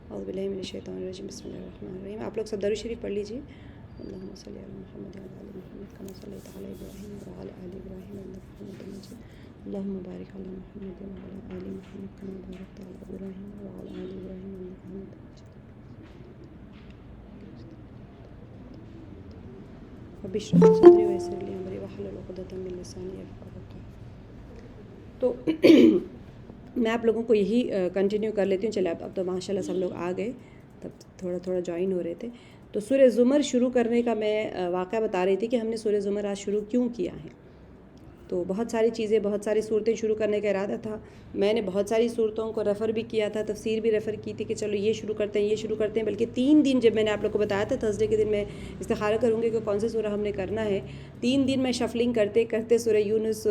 اعوذ باللہ من الشیطان الرجیم، بسم اللہ الرحمن الرحیم۔ آپ لوگ سب درود شریف پڑھ لیجیے۔ اللہم صلی علی محمد وعلی آل محمد کما صلیت علی ابراہیم وعلی آل ابراہیم انک حمید مجید۔ اللہم بارک علی محمد وعلی آل محمد کما بارکت علی ابراہیم وعلی آل ابراہیم انک حمید مجید۔ رب اشرح لي صدری ویسر لی امری واحلل عقدۃ من لسانی یفقہوا قولی۔ تو میں آپ لوگوں کو یہی کنٹینیو کر لیتی ہوں۔ چلے اب تو ماشاء اللہ سب لوگ آ گئے، تب تھوڑا تھوڑا جوائن ہو رہے تھے۔ تو سورہ زمر شروع کرنے کا میں واقعہ بتا رہی تھی کہ ہم نے سورہ زمر آج شروع کیوں کیا ہے۔ تو بہت ساری چیزیں، بہت ساری صورتیں شروع کرنے کا ارادہ تھا۔ میں نے بہت ساری صورتوں کو ریفر بھی کیا تھا، تفسیر بھی ریفر کی تھی کہ چلو یہ شروع کرتے ہیں، یہ شروع کرتے ہیں۔ بلکہ 3 دن جب میں نے آپ لوگ کو بتایا تھا تھرسڈے کے دن میں استخارہ کروں گی کہ کون سے سورہ ہم نے کرنا ہے، 3 دن میں شفلنگ کرتے کرتے سورہ یونس،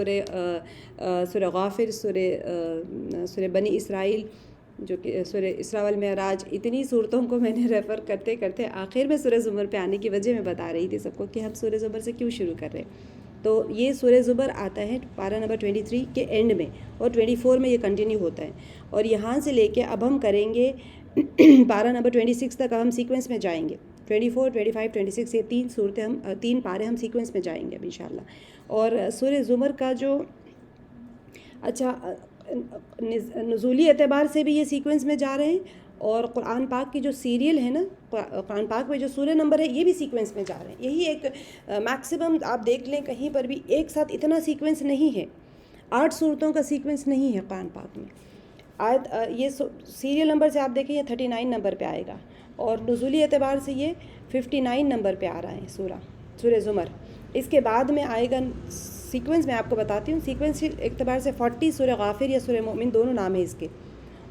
سورہ غافر، سورہ بنی اسرائیل، جو کہ سورہ اسراء والمعراج، اتنی صورتوں کو میں نے ریفر کرتے کرتے آخر میں سورہ زمر پہ آنے کی وجہ میں بتا رہی تھی سب کو کہ ہم سورہ زمر سے کیوں شروع کر رہے ہیں۔ تو یہ سورہ زمر آتا ہے پارہ نمبر 23 کے اینڈ میں، اور 24 میں یہ کنٹینیو ہوتا ہے۔ اور یہاں سے لے کے اب ہم کریں گے پارہ نمبر 26 تک ہم سیکوینس میں جائیں گے۔ 24، 25، 26 یہ 3 صورتیں ہم 3 پارے ہم سیکوینس میں جائیں گے اب انشاءاللہ۔ اور سورہ زمر کا جو نزولی اعتبار سے بھی یہ سیکوینس میں جا رہے ہیں، اور قرآن پاک کی جو سیریل ہے نا، قرآن پاک میں جو سورہ نمبر ہے یہ بھی سیکوینس میں جا رہے ہیں۔ یہی ایک میکسیمم آپ دیکھ لیں کہیں پر بھی ایک ساتھ اتنا سیکوینس نہیں ہے، 8 صورتوں کا سیکوینس نہیں ہے قرآن پاک میں۔ یہ سیریل نمبر سے آپ دیکھیں یہ 39 نمبر پہ آئے گا، اور نزولی اعتبار سے یہ 59 نمبر پہ آ رہا ہے سورہ زمر۔ اس کے بعد میں آئے گا سیکوینس، میں آپ کو بتاتی ہوں سیکوینس اعتبار سے 40 سورہ غافر یا سورہ مومن دونوں نام ہیں اس کے،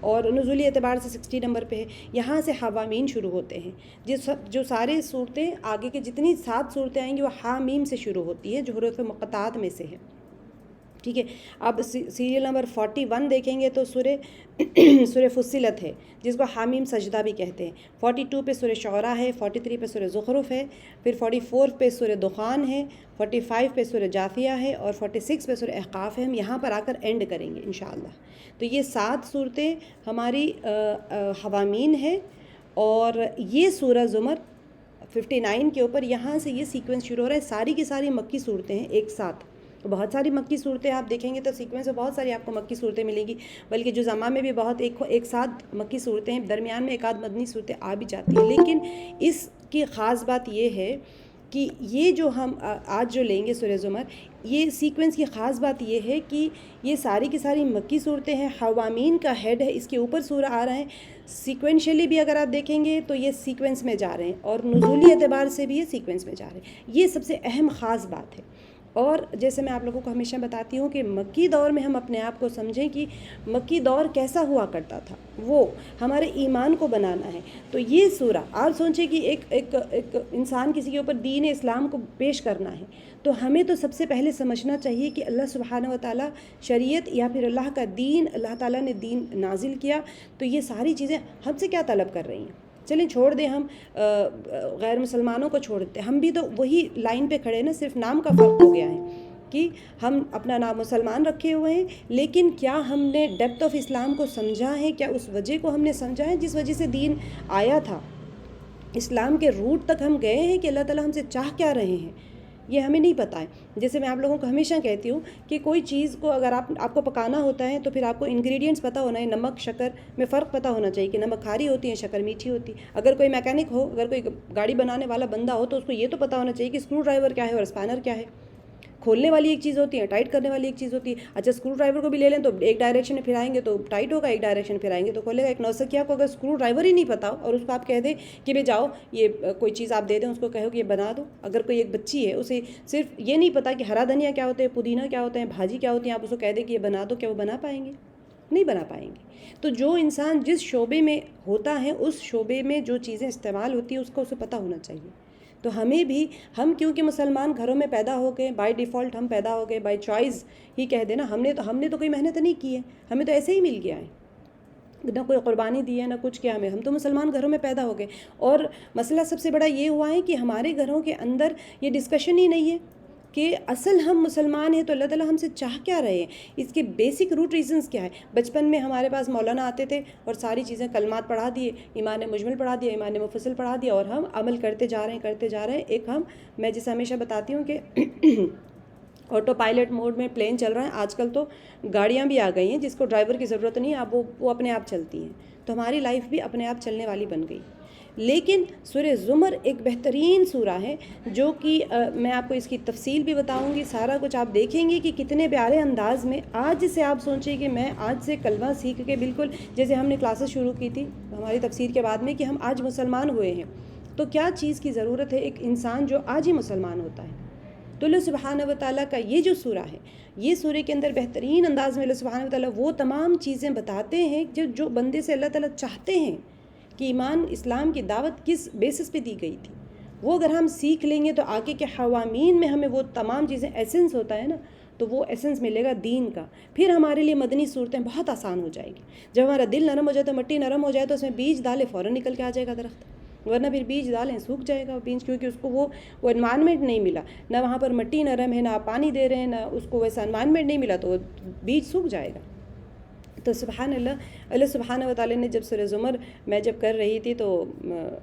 اور نزولی اعتبار سے 60 نمبر پہ ہے۔ یہاں سے حوامین شروع ہوتے ہیں، جو سارے صورتیں آگے کے جتنی 7 صورتیں آئیں گی وہ حامیم سے شروع ہوتی ہے، جو حروف مقطعات میں سے ہے، ٹھیک ہے۔ اب سیریل نمبر 41 دیکھیں گے تو سورہ فصلت ہے، جس کو حامیم سجدہ بھی کہتے ہیں۔ 42 پہ سورہ شعراء ہے، 43 پہ سورہ زخرف ہے، پھر 44 پہ سورہ دخان ہے، 45 پہ سورہ جاثیہ ہے، اور 46 پہ سورہ احقاف ہے۔ ہم یہاں پر آ کر اینڈ کریں گے انشاءاللہ۔ تو یہ 7 صورتیں ہماری حوامین ہیں، اور یہ سورہ زمر 59 کے اوپر یہاں سے یہ سیکوینس شروع ہو رہا ہے۔ ساری کی ساری مکی صورتیں ہیں ایک ساتھ، بہت ساری مکی صورتیں آپ دیکھیں گے تو سیکوینس میں بہت ساری آپ کو مکی صورتیں ملیں گی، بلکہ جو زماں میں بھی بہت ایک ساتھ مکی صورتیں ہیں، درمیان میں ایک آدھ مدنی صورتیں آ بھی جاتی ہیں۔ لیکن اس کی خاص بات یہ ہے کہ یہ جو ہم آج جو لیں گے سورہ زمر، یہ سیکوینس کی خاص بات یہ ہے کہ یہ ساری کی ساری مکی صورتیں ہیں، حوامین کا ہیڈ ہے، اس کے اوپر سورہ آ رہا ہے۔ سیکوینشلی بھی اگر آپ دیکھیں گے تو یہ سیکوینس میں جا رہے ہیں، اور نزولی اعتبار سے بھی یہ سیکوینس میں جا رہے ہیں۔ یہ سب سے اہم خاص بات ہے۔ اور جیسے میں آپ لوگوں کو ہمیشہ بتاتی ہوں کہ مکی دور میں ہم اپنے آپ کو سمجھیں کہ مکی دور کیسا ہوا کرتا تھا، وہ ہمارے ایمان کو بنانا ہے۔ تو یہ سورہ آپ سوچیں کہ ایک انسان کسی کے اوپر دین اسلام کو پیش کرنا ہے، تو ہمیں تو سب سے پہلے سمجھنا چاہیے کہ اللہ سبحانہ و تعالیٰ شریعت یا پھر اللہ کا دین، اللہ تعالیٰ نے دین نازل کیا، تو یہ ساری چیزیں ہم سے کیا طلب کر رہی ہیں۔ چلیں چھوڑ دیں، ہم غیر مسلمانوں کو چھوڑ دیتے، ہم بھی تو وہی لائن پہ کھڑے ہیں نا، صرف نام کا فرق ہو گیا ہے کہ ہم اپنا نام مسلمان رکھے ہوئے ہیں، لیکن کیا ہم نے ڈیپتھ آف اسلام کو سمجھا ہے؟ کیا اس وجہ کو ہم نے سمجھا ہے جس وجہ سے دین آیا تھا؟ اسلام کے روٹ تک ہم گئے ہیں کہ اللہ تعالیٰ ہم سے چاہ کیا رہے ہیں؟ یہ ہمیں نہیں پتہ ہے۔ جیسے میں آپ لوگوں کو ہمیشہ کہتی ہوں کہ کوئی چیز کو اگر آپ کو پکانا ہوتا ہے تو پھر آپ کو انگریڈینٹس پتہ ہونا ہے، نمک شکر میں فرق پتہ ہونا چاہیے کہ نمک کھاری ہوتی ہے، شکر میٹھی ہوتی ہے۔ اگر کوئی میکینک ہو، اگر کوئی گاڑی بنانے والا بندہ ہو، تو اس کو یہ تو پتہ ہونا چاہیے کہ اسکرو ڈرائیور کیا ہے اور اسپینر کیا ہے۔ کھولنے والی ایک چیز ہوتی ہے، ٹائٹ کرنے والی ایک چیز ہوتی ہے۔ اچھا اسکرو ڈرائیور کو بھی لے لیں تو ایک ڈائریکشن میں پھرائیں گے تو ٹائٹ ہوگا، ایک ڈائریکشن پھرائیں گے تو کھولے گا۔ ایک نوسکھیا کو اگر اسکرو ڈرائیور ہی نہیں پتہ ہو اور اس کو آپ کہہ دیں کہ بھائی جاؤ یہ کوئی چیز آپ دے دیں، اس کو کہو کہ یہ بنا دو۔ اگر کوئی ایک بچی ہے، اسے صرف یہ نہیں پتہ کہ ہرا دھنیا کیا ہوتا ہے، پودینہ کیا ہوتا ہے، بھاجی کیا ہوتی ہے، آپ اس کو کہہ دیں کہ یہ بنا دو، کیا وہ بنا پائیں گے؟ نہیں بنا پائیں گے۔ تو جو انسان جس شعبے میں ہوتا ہے، اس شعبے میں جو چیزیں استعمال ہوتی ہیں اس کو اسے پتہ ہونا چاہیے۔ تو ہمیں بھی، ہم کیونکہ مسلمان گھروں میں پیدا ہو گئے، بائی ڈیفالٹ ہم پیدا ہو گئے، بائی چوائس ہی کہہ دینا، ہم نے تو کوئی محنت نہیں کی ہے، ہمیں تو ایسے ہی مل گیا ہے، نہ کوئی قربانی دی ہے، نہ کچھ کیا، ہم تو مسلمان گھروں میں پیدا ہو گئے۔ اور مسئلہ سب سے بڑا یہ ہوا ہے کہ ہمارے گھروں کے اندر یہ ڈسکشن ہی نہیں ہے کہ اصل ہم مسلمان ہیں تو اللہ تعالیٰ ہم سے چاہ کیا رہے ہیں، اس کے بیسک روٹ ریزنز کیا ہے۔ بچپن میں ہمارے پاس مولانا آتے تھے اور ساری چیزیں کلمات پڑھا دیے، ایمان مجمل پڑھا دیا، ایمان مفصل پڑھا دیا، اور ہم عمل کرتے جا رہے ہیں۔ ایک میں جسے ہمیشہ بتاتی ہوں کہ آٹو پائلٹ موڈ میں پلین چل رہا ہے۔ آج کل تو گاڑیاں بھی آ گئی ہیں جس کو ڈرائیور کی ضرورت نہیں ہے، اب وہ اپنے آپ چلتی ہیں، تو ہماری لائف بھی اپنے آپ چلنے والی بن گئی۔ لیکن سورہ زمر ایک بہترین سورہ ہے جو کہ میں آپ کو اس کی تفصیل بھی بتاؤں گی، سارا کچھ آپ دیکھیں گے کہ کتنے پیارے انداز میں آج سے آپ سوچیں کہ میں آج سے کلمہ سیکھ کے، بالکل جیسے ہم نے کلاسز شروع کی تھی ہماری تفسیر کے بعد میں کہ ہم آج مسلمان ہوئے ہیں، تو کیا چیز کی ضرورت ہے ایک انسان جو آج ہی مسلمان ہوتا ہے۔ تو اللہ سبحانہ و تعالیٰ کا یہ جو سورہ ہے، یہ سورہ کے اندر بہترین انداز میں اللہ سبحانہ و تعالیٰ وہ تمام چیزیں بتاتے ہیں جو بندے سے اللہ تعالیٰ چاہتے ہیں کہ ایمان اسلام کی دعوت کس بیسس پہ دی گئی تھی، وہ اگر ہم سیکھ لیں گے تو آگے کے حوامین میں ہمیں وہ تمام چیزیں ایسنس ہوتا ہے نا، تو وہ ایسنس ملے گا دین کا، پھر ہمارے لیے مدنی صورتیں بہت آسان ہو جائیں گی۔ جب ہمارا دل نرم ہو جائے تو مٹی نرم ہو جائے تو اس میں بیج ڈالے فوراً نکل کے آ جائے گا درخت، ورنہ پھر بیج ڈالیں سوکھ جائے گا بیج، کیونکہ اس کو وہ انوائرمنٹ نہیں ملا، نہ وہاں پر مٹی نرم ہے، نہ آپ پانی دے رہے ہیں، نہ اس کو ویسا انوائرمنٹ نہیں ملا، تو وہ بیج سوکھ جائے گا۔ تو سبحان اللہ سبحانہ و تعالیٰ نے جب سورہ زمر میں جب کر رہی تھی تو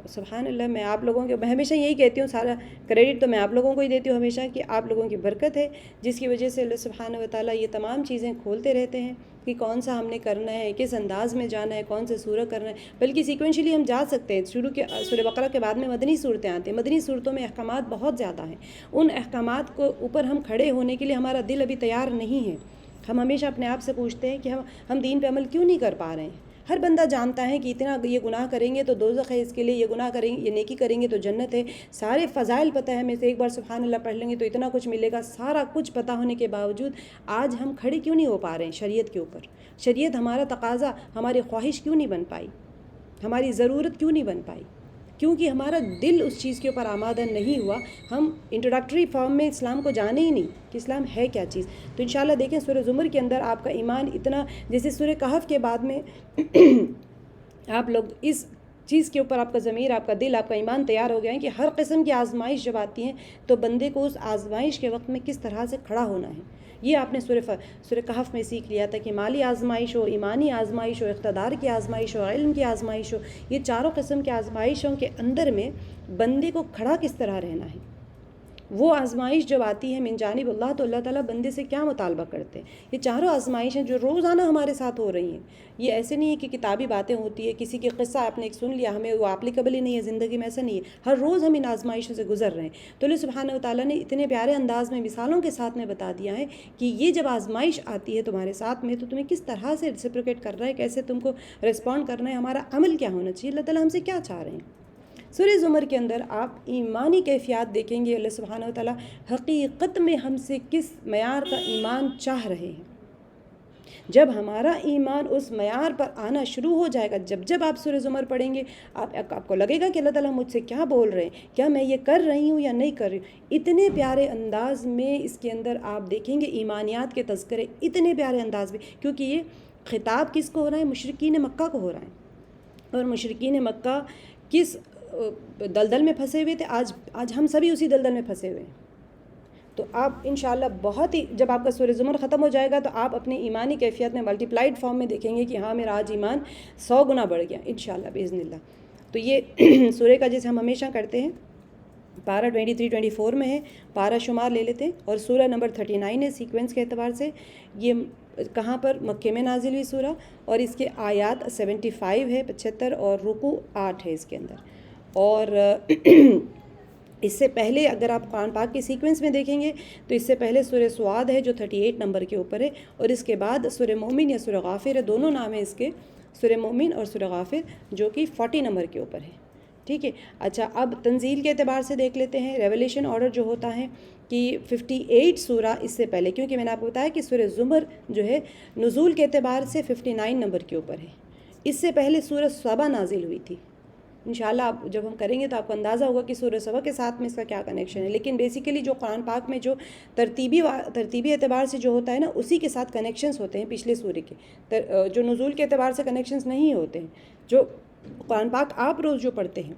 سبحان اللہ، میں آپ لوگوں کے، میں ہمیشہ یہی کہتی ہوں، سارا کریڈٹ تو میں آپ لوگوں کو ہی دیتی ہوں ہمیشہ، کہ آپ لوگوں کی برکت ہے جس کی وجہ سے اللہ سبحانہ و تعالیٰ یہ تمام چیزیں کھولتے رہتے ہیں کہ کون سا ہم نے کرنا ہے، کس انداز میں جانا ہے، کون سے سورہ کرنا ہے، بلکہ سیکوینشلی ہم جا سکتے ہیں۔ شروع کے سورہ بقرہ کے بعد میں مدنی صورتیں آتی ہیں، مدنی صورتوں میں احکامات بہت زیادہ ہیں، ان احکامات کو اوپر ہم کھڑے ہونے کے لیے ہمارا دل ابھی تیار نہیں ہے۔ ہم ہمیشہ اپنے آپ سے پوچھتے ہیں کہ ہم دین پہ عمل کیوں نہیں کر پا رہے ہیں۔ ہر بندہ جانتا ہے کہ اتنا یہ گناہ کریں گے تو دوزخ ہے، اس کے لیے یہ گناہ کریں گے، یہ نیکی کریں گے تو جنت ہے، سارے فضائل پتہ ہے ہمیں سے، ایک بار سبحان اللہ پڑھ لیں گے تو اتنا کچھ ملے گا، سارا کچھ پتہ ہونے کے باوجود آج ہم کھڑے کیوں نہیں ہو پا رہے ہیں شریعت کے اوپر؟ شریعت ہمارا تقاضا، ہماری خواہش کیوں نہیں بن پائی، ہماری ضرورت کیوں نہیں بن پائی؟ کیونکہ ہمارا دل اس چیز کے اوپر آمادہ نہیں ہوا، ہم انٹروڈکٹری فارم میں اسلام کو جانے ہی نہیں کہ اسلام ہے کیا چیز۔ تو انشاءاللہ دیکھیں سورہ زمر کے اندر آپ کا ایمان اتنا، جیسے سورہ کہف کے بعد میں آپ لوگ اس چیز کے اوپر آپ کا ضمیر، آپ کا دل، آپ کا ایمان تیار ہو گیا ہے کہ ہر قسم کی آزمائش جب آتی ہیں تو بندے کو اس آزمائش کے وقت میں کس طرح سے کھڑا ہونا ہے۔ یہ آپ نے سورہ کہف میں سیکھ لیا تھا کہ مالی آزمائش ہو، ایمانی آزمائش ہو، اقتدار کی آزمائش ہو، علم کی آزمائش ہو، یہ چاروں قسم کی آزمائشوں کے اندر میں بندے کو کھڑا کس طرح رہنا ہے۔ وہ آزمائش جب آتی ہے من جانب اللہ تو اللہ تعالیٰ بندے سے کیا مطالبہ کرتے ہیں۔ یہ چاروں آزمائشیں جو روزانہ ہمارے ساتھ ہو رہی ہیں، یہ ایسے نہیں ہے کہ کتابی باتیں ہوتی ہے، کسی کے قصہ آپ نے ایک سن لیا، ہمیں وہ اپلیکیبل ہی نہیں ہے زندگی میں، ایسا نہیں ہے، ہر روز ہم ان آزمائشوں سے گزر رہے ہیں۔ تو اللہ سبحانہ و تعالیٰ نے اتنے پیارے انداز میں مثالوں کے ساتھ میں بتا دیا ہے کہ یہ جب آزمائش آتی ہے تمہارے ساتھ میں تو تمہیں کس طرح سے ریسپریکیٹ کرنا ہے، کیسے تم کو رسپونڈ کرنا ہے، ہمارا عمل کیا ہونا چاہیے، اللہ تعالیٰ ہم سے کیا چاہ رہے ہیں۔ سورہ زمر کے اندر آپ ایمانی کیفیات دیکھیں گے، اللہ سبحانہ و تعالیٰ حقیقت میں ہم سے کس معیار کا ایمان چاہ رہے ہیں۔ جب ہمارا ایمان اس معیار پر آنا شروع ہو جائے گا، جب آپ سورہ زمر پڑھیں گے، آپ کو لگے گا کہ اللہ تعالیٰ مجھ سے کیا بول رہے ہیں، کیا میں یہ کر رہی ہوں یا نہیں کر رہی ہوں۔ اتنے پیارے انداز میں اس کے اندر آپ دیکھیں گے ایمانیات کے تذکرے، اتنے پیارے انداز میں، کیونکہ یہ خطاب کس کو ہو رہا ہے؟ مشرکین مکہ کو ہو رہا ہے، اور مشرکین مکہ کس دلدل میں پھنسے ہوئے تھے، آج ہم سبھی اسی دلدل میں پھنسے ہوئے ہیں۔ تو آپ انشاءاللہ بہت ہی، جب آپ کا سورہ زمر ختم ہو جائے گا تو آپ اپنی ایمانی کیفیت میں ملٹی پلائڈ فارم میں دیکھیں گے کہ ہاں میرا آج ایمان 100 گنا بڑھ گیا انشاءاللہ باذن اللہ۔ تو یہ سورہ کا جیسے ہم ہمیشہ کرتے ہیں، پارہ 23-24 میں ہے، پارہ شمار لے لیتے ہیں، اور سورہ نمبر 39 ہے سیکوینس کے اعتبار سے۔ یہ کہاں پر؟ مکے میں نازل ہوئی سورہ، اور اس کے آیات 75 ہے 75، اور رکوع 8 ہے اس کے اندر۔ اور اس سے پہلے اگر آپ قرآن پاک کے سیکوینس میں دیکھیں گے تو اس سے پہلے سورہ سعاد ہے جو 38 نمبر کے اوپر ہے، اور اس کے بعد سورہ مومن یا سورہ غافر ہے، دونوں نام ہیں اس کے، سورہ مومن اور سورہ غافر، جو کہ 40 نمبر کے اوپر ہے۔ ٹھیک ہے، اچھا اب تنزیل کے اعتبار سے دیکھ لیتے ہیں۔ ریولیشن آرڈر جو ہوتا ہے کہ 58 سورہ اس سے پہلے، کیونکہ میں نے آپ کو بتایا کہ سورہ زمر جو ہے نزول کے اعتبار سے 59 نمبر کے اوپر ہے، اس سے پہلے سورہ سبا نازل ہوئی تھی۔ انشاءاللہ آپ جب ہم کریں گے تو آپ کو اندازہ ہوگا کہ سورہ سبا کے ساتھ میں اس کا کیا کنیکشن ہے، لیکن بیسیکلی جو قرآن پاک میں جو ترتیبی اعتبار سے جو ہوتا ہے نا، اسی کے ساتھ کنیکشنز ہوتے ہیں پچھلے سورے کے، جو نزول کے اعتبار سے کنیکشنز نہیں ہوتے ہیں، جو قرآن پاک آپ روز جو پڑھتے ہیں،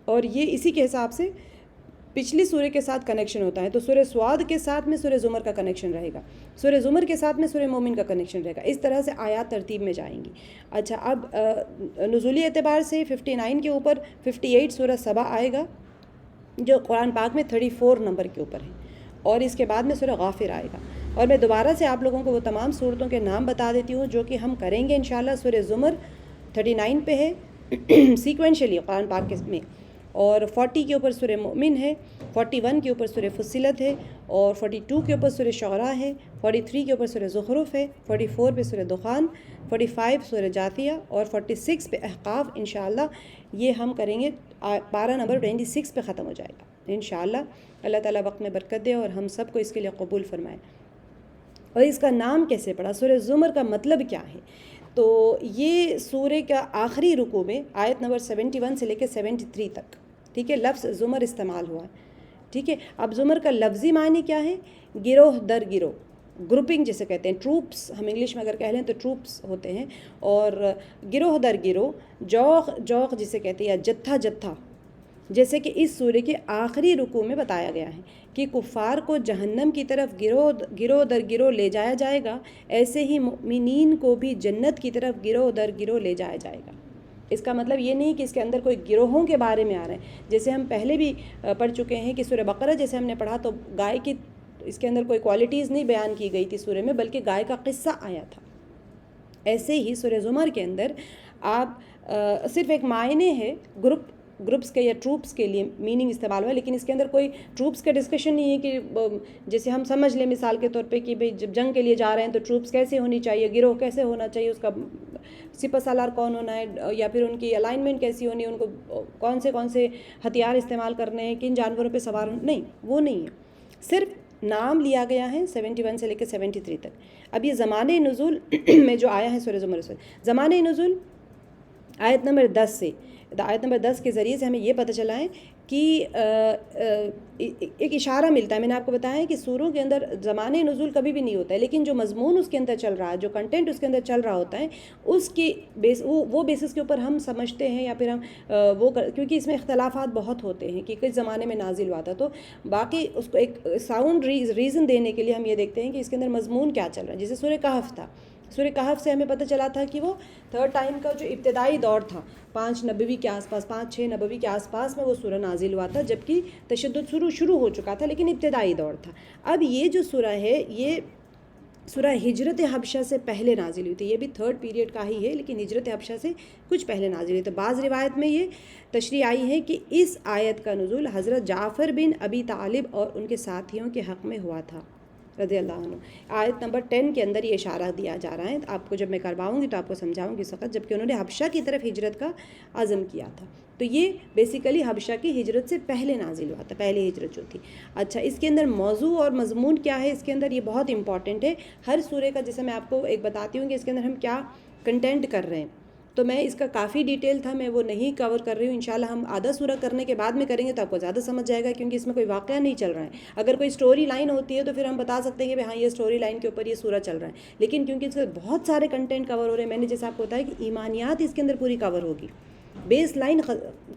اور یہ اسی کے حساب سے پچھلی سورہ کے ساتھ کنیکشن ہوتا ہے، تو سورہ سواد کے ساتھ میں سورہ زمر کا کنیکشن رہے گا، سورہ زمر کے ساتھ میں سورہ مومن کا کنیکشن رہے گا، اس طرح سے آیات ترتیب میں جائیں گی۔ اچھا، اب نزولی اعتبار سے 59 کے اوپر 58 سورہ سبا آئے گا جو قرآن پاک میں 34 نمبر کے اوپر ہے، اور اس کے بعد میں سورہ غافر آئے گا۔ اور میں دوبارہ سے آپ لوگوں کو وہ تمام صورتوں کے نام بتا دیتی ہوں جو کہ ہم کریں گے انشاءاللہ۔ سورہ زمر 39 پہ ہے سیکوینشلی قرآن پاک میں، اور 40 کے اوپر سورہ مومن ہے، 41 کے اوپر سورہ فصلت ہے، اور 42 کے اوپر سورہ شعراء ہے، 43 کے اوپر سورہ زخرف ہے، 44 پہ سورہ دخان، 45 سورہ جاثیہ، اور 46 پہ احقاف انشاءاللہ۔ یہ ہم کریں گے، پارہ نمبر 26 پہ ختم ہو جائے گا انشاءاللہ۔ اللہ تعالیٰ وقت میں برکت دے اور ہم سب کو اس کے لیے قبول فرمائے۔ اور اس کا نام کیسے پڑا، سورہ زمر کا مطلب کیا ہے؟ تو یہ سورہ کا آخری رکوع میں آیت نمبر 71 سے لے کے 73 تک، ٹھیک ہے، لفظ زمر استعمال ہوا ہے، ٹھیک ہے۔ اب زمر کا لفظی معنی کیا ہے؟ گروہ در گروہ، گروپنگ جسے کہتے ہیں، ٹروپس ہم انگلش میں اگر کہہ لیں تو ٹروپس ہوتے ہیں، اور گروہ در گروہ، جوق جوق جسے کہتے ہیں، یا جتھا جتھا، جیسے کہ اس سورہ کے آخری رکوع میں بتایا گیا ہے کہ کفار کو جہنم کی طرف گروہ در گروہ لے جایا جائے گا، ایسے ہی مؤمنین کو بھی جنت کی طرف گروہ در گروہ لے جایا جائے گا۔ اس کا مطلب یہ نہیں کہ اس کے اندر کوئی گروہوں کے بارے میں آ رہے ہیں، جیسے ہم پہلے بھی پڑھ چکے ہیں کہ سورہ بقرہ جیسے ہم نے پڑھا تو گائے کی اس کے اندر کوئی کوالٹیز نہیں بیان کی گئی تھی سورہ میں، بلکہ گائے کا قصہ آیا تھا۔ ایسے ہی سورہ زمر کے اندر آپ صرف ایک معنی ہے گروپس کے یا ٹروپس کے لیے میننگ استعمال ہوا ہے، لیکن اس کے اندر کوئی ٹروپس کا ڈسکشن نہیں ہے کہ جیسے ہم سمجھ لیں مثال کے طور پہ کہ بھئی جب جنگ کے لیے جا رہے ہیں تو ٹروپس کیسے ہونی چاہیے، گروہ کیسے ہونا چاہیے، اس کا سپہ سالار کون ہونا ہے، یا پھر ان کی الائنمنٹ کیسی ہونی ہے، ان کو کون سے ہتھیار استعمال کرنے ہیں، کن جانوروں پہ سوار نہیں، وہ نہیں ہے، صرف نام لیا گیا ہے 71 سے لے کے 73 تک۔ اب یہ زمانۂ نزول میں جو آیا ہے سورہ زمر سے، زمانۂ نزول آیت نمبر 10 سے، آیت نمبر 10 کے ذریعے سے ہمیں یہ پتہ چلا ہے کہ ایک اشارہ ملتا ہے، میں نے آپ کو بتایا ہے کہ سوروں کے اندر زمانۂ نزول کبھی بھی نہیں ہوتا ہے، لیکن جو مضمون اس کے اندر چل رہا ہے، جو کنٹینٹ اس کے اندر چل رہا ہوتا ہے، اس کی وہ بیسس کے اوپر ہم سمجھتے ہیں، یا پھر ہم کیونکہ اس میں اختلافات بہت ہوتے ہیں کہ کس زمانے میں نازل ہوا تھا، تو باقی اس کو ایک ساؤنڈ ریزن دینے کے لیے ہم یہ دیکھتے ہیں کہ اس کے اندر مضمون کیا چل رہا ہے۔ جیسے سورہ کہف تھا، سورہ کہف سے ہمیں پتہ چلا تھا کہ وہ تھرڈ ٹائم کا جو ابتدائی دور تھا، 5 نبوی کے آس پاس، 5-6 نبوی کے آس پاس میں وہ سورہ نازل ہوا تھا، جبکہ تشدد شروع ہو چکا تھا، لیکن ابتدائی دور تھا۔ اب یہ جو سورہ ہے، یہ سورہ ہجرت حبشہ سے پہلے نازل ہوئی تھی، یہ بھی تھرڈ پیریڈ کا ہی ہے، لیکن ہجرت حبشہ سے کچھ پہلے نازل ہوئی۔ تو بعض روایت میں یہ تشریح آئی ہے کہ اس آیت کا نزول حضرت جعفر بن ابی طالب اور ان کے ساتھیوں کے حق میں ہوا تھا رضی اللہ عنہ۔ آیت نمبر 10 کے اندر یہ اشارہ دیا جا رہا ہے، آپ کو جب میں کرواؤں گی تو آپ کو سمجھاؤں گی اس وقت، جبکہ انہوں نے حبشہ کی طرف ہجرت کا عزم کیا تھا، تو یہ بیسیکلی حبشہ کی ہجرت سے پہلے نازل ہوا تھا، پہلی ہجرت جو تھی۔ اچھا، اس کے اندر موضوع اور مضمون کیا ہے، اس کے اندر یہ بہت امپورٹنٹ ہے ہر سورہ کا، جیسے میں آپ کو ایک بتاتی ہوں کہ اس کے اندر ہم کیا کنٹینٹ کر رہے ہیں، تو میں اس کا کافی ڈیٹیل تھا، میں وہ نہیں کور کر رہی ہوں، انشاءاللہ ہم آدھا سورہ کرنے کے بعد میں کریں گے تو آپ کو زیادہ سمجھ جائے گا، کیونکہ اس میں کوئی واقعہ نہیں چل رہا ہے۔ اگر کوئی سٹوری لائن ہوتی ہے تو پھر ہم بتا سکتے ہیں کہ ہاں یہ سٹوری لائن کے اوپر یہ سورہ چل رہا ہے، لیکن کیونکہ اس کے بہت سارے کنٹینٹ کور ہو رہے ہیں، میں نے جیسے آپ کو بتایا کہ ایمانیات اس کے اندر پوری کور ہوگی، بیس لائن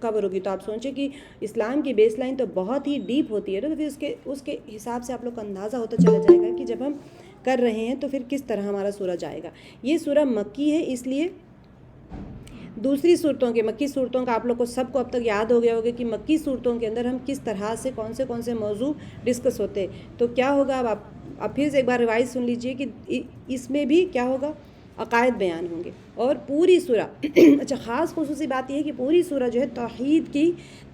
کور ہوگی، تو آپ سوچیں کہ اسلام کی بیس لائن تو بہت ہی ڈیپ ہوتی ہے، تو پھر اس کے حساب سے آپ لوگ کو اندازہ ہوتا چلا جائے گا کہ جب ہم کر رہے ہیں تو پھر کس طرح ہمارا سورہ جائے گا۔ یہ سورہ مکی ہے، اس لیے دوسری صورتوں کے مکی صورتوں کا آپ لوگ کو سب کو اب تک یاد ہو گیا ہوگا کہ مکی صورتوں کے اندر ہم کس طرح سے کون سے موضوع ڈسکس ہوتے ہیں۔ تو کیا ہوگا، اب آپ پھر سے ایک بار ریوائز سن لیجئے کہ اس میں بھی کیا ہوگا، عقائد بیان ہوں گے، اور پوری سورہ اچھا خاص خصوصی بات یہ ہے کہ پوری سورہ جو ہے توحید کی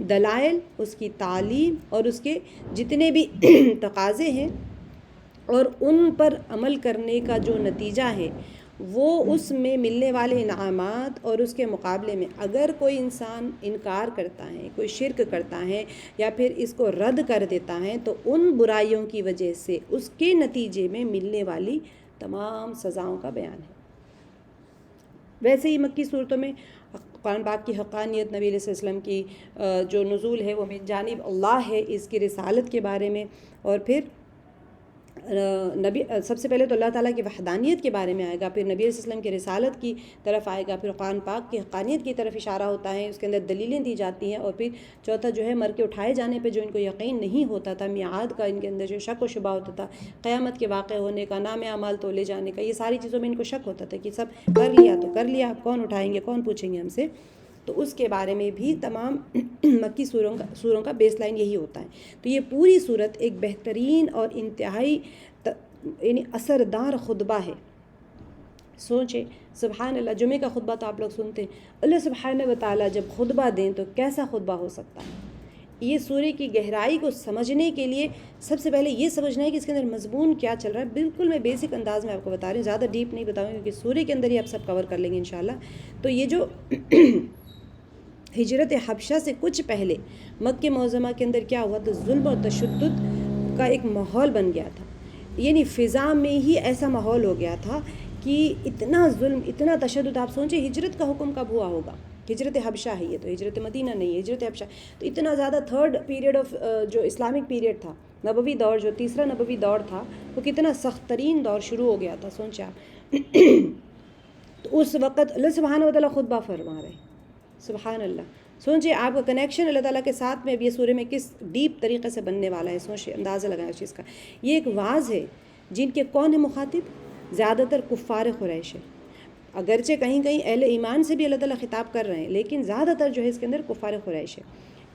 دلائل، اس کی تعلیم اور اس کے جتنے بھی تقاضے ہیں اور ان پر عمل کرنے کا جو نتیجہ ہے، وہ اس میں ملنے والے انعامات اور اس کے مقابلے میں اگر کوئی انسان انکار کرتا ہے، کوئی شرک کرتا ہے یا پھر اس کو رد کر دیتا ہے، تو ان برائیوں کی وجہ سے اس کے نتیجے میں ملنے والی تمام سزاؤں کا بیان ہے۔ ویسے ہی مکی صورتوں میں قرآن پاک کی حقانیت، نبی علیہ السلام کی جو نزول ہے وہ من جانب اللہ ہے، اس کی رسالت کے بارے میں، اور پھر نبی سب سے پہلے تو اللہ تعالیٰ کی وحدانیت کے بارے میں آئے گا، پھر نبی علیہ السلام کی رسالت کی طرف آئے گا، پھر قرآن پاک کی حقانیت کی طرف اشارہ ہوتا ہے، اس کے اندر دلیلیں دی جاتی ہیں، اور پھر چوتھا جو ہے مر کے اٹھائے جانے پہ جو ان کو یقین نہیں ہوتا تھا، میعاد کا ان کے اندر جو شک و شبہ ہوتا تھا، قیامت کے واقع ہونے کا، نام اعمال تولے جانے کا، یہ ساری چیزوں میں ان کو شک ہوتا تھا کہ سب کر لیا تو کر لیا، اب کون اٹھائیں گے، کون پوچھیں گے ہم سے. تو اس کے بارے میں بھی تمام مکی سوروں کا بیس لائن یہی ہوتا ہے. تو یہ پوری صورت ایک بہترین اور انتہائی یعنی اثردار خطبہ ہے. سوچیں سبحان اللہ، جمعے کا خطبہ تو آپ لوگ سنتے ہیں، اللہ سبحانہ و تعالیٰ جب خطبہ دیں تو کیسا خطبہ ہو سکتا ہے. یہ سورے کی گہرائی کو سمجھنے کے لیے سب سے پہلے یہ سمجھنا ہے کہ اس کے اندر مضمون کیا چل رہا ہے. بالکل میں بیسک انداز میں آپ کو بتا رہی ہوں، زیادہ ڈیپ نہیں بتاؤں گی کیونکہ سورے کے اندر ہی آپ سب کور کر لیں گے انشاءاللہ. تو یہ جو ہجرت حبشہ سے کچھ پہلے مکہ معظمہ کے اندر کیا ہوا، تو ظلم اور تشدد کا ایک ماحول بن گیا تھا. یعنی فضا میں ہی ایسا ماحول ہو گیا تھا کہ اتنا ظلم، اتنا تشدد. آپ سوچیں ہجرت کا حکم کب ہوا ہوگا، ہجرت حبشہ ہے یہ، تو ہجرت مدینہ نہیں ہے، ہجرت حبشہ. تو اتنا زیادہ تھرڈ پیریڈ آف جو اسلامک پیریڈ تھا، نبوی دور، جو تیسرا نبوی دور تھا، وہ کتنا سخت ترین دور شروع ہو گیا تھا. سوچیں آپ تو اس وقت اللہ سبحانہ و تعالیٰ خطبہ فرما رہے ہیں. سبحان اللہ. سوچیں آپ کا کنیکشن اللہ تعالیٰ کے ساتھ میں اب یہ سورے میں کس ڈیپ طریقے سے بننے والا ہے. سوچیں، اندازہ لگائیں اس چیز کا. یہ ایک واعظ ہے جن کے کون ہے مخاطب؟ زیادہ تر کفار قریش ہے. اگرچہ کہیں کہیں اہل ایمان سے بھی اللہ تعالیٰ خطاب کر رہے ہیں، لیکن زیادہ تر جو ہے اس کے اندر کفار قریش ہے.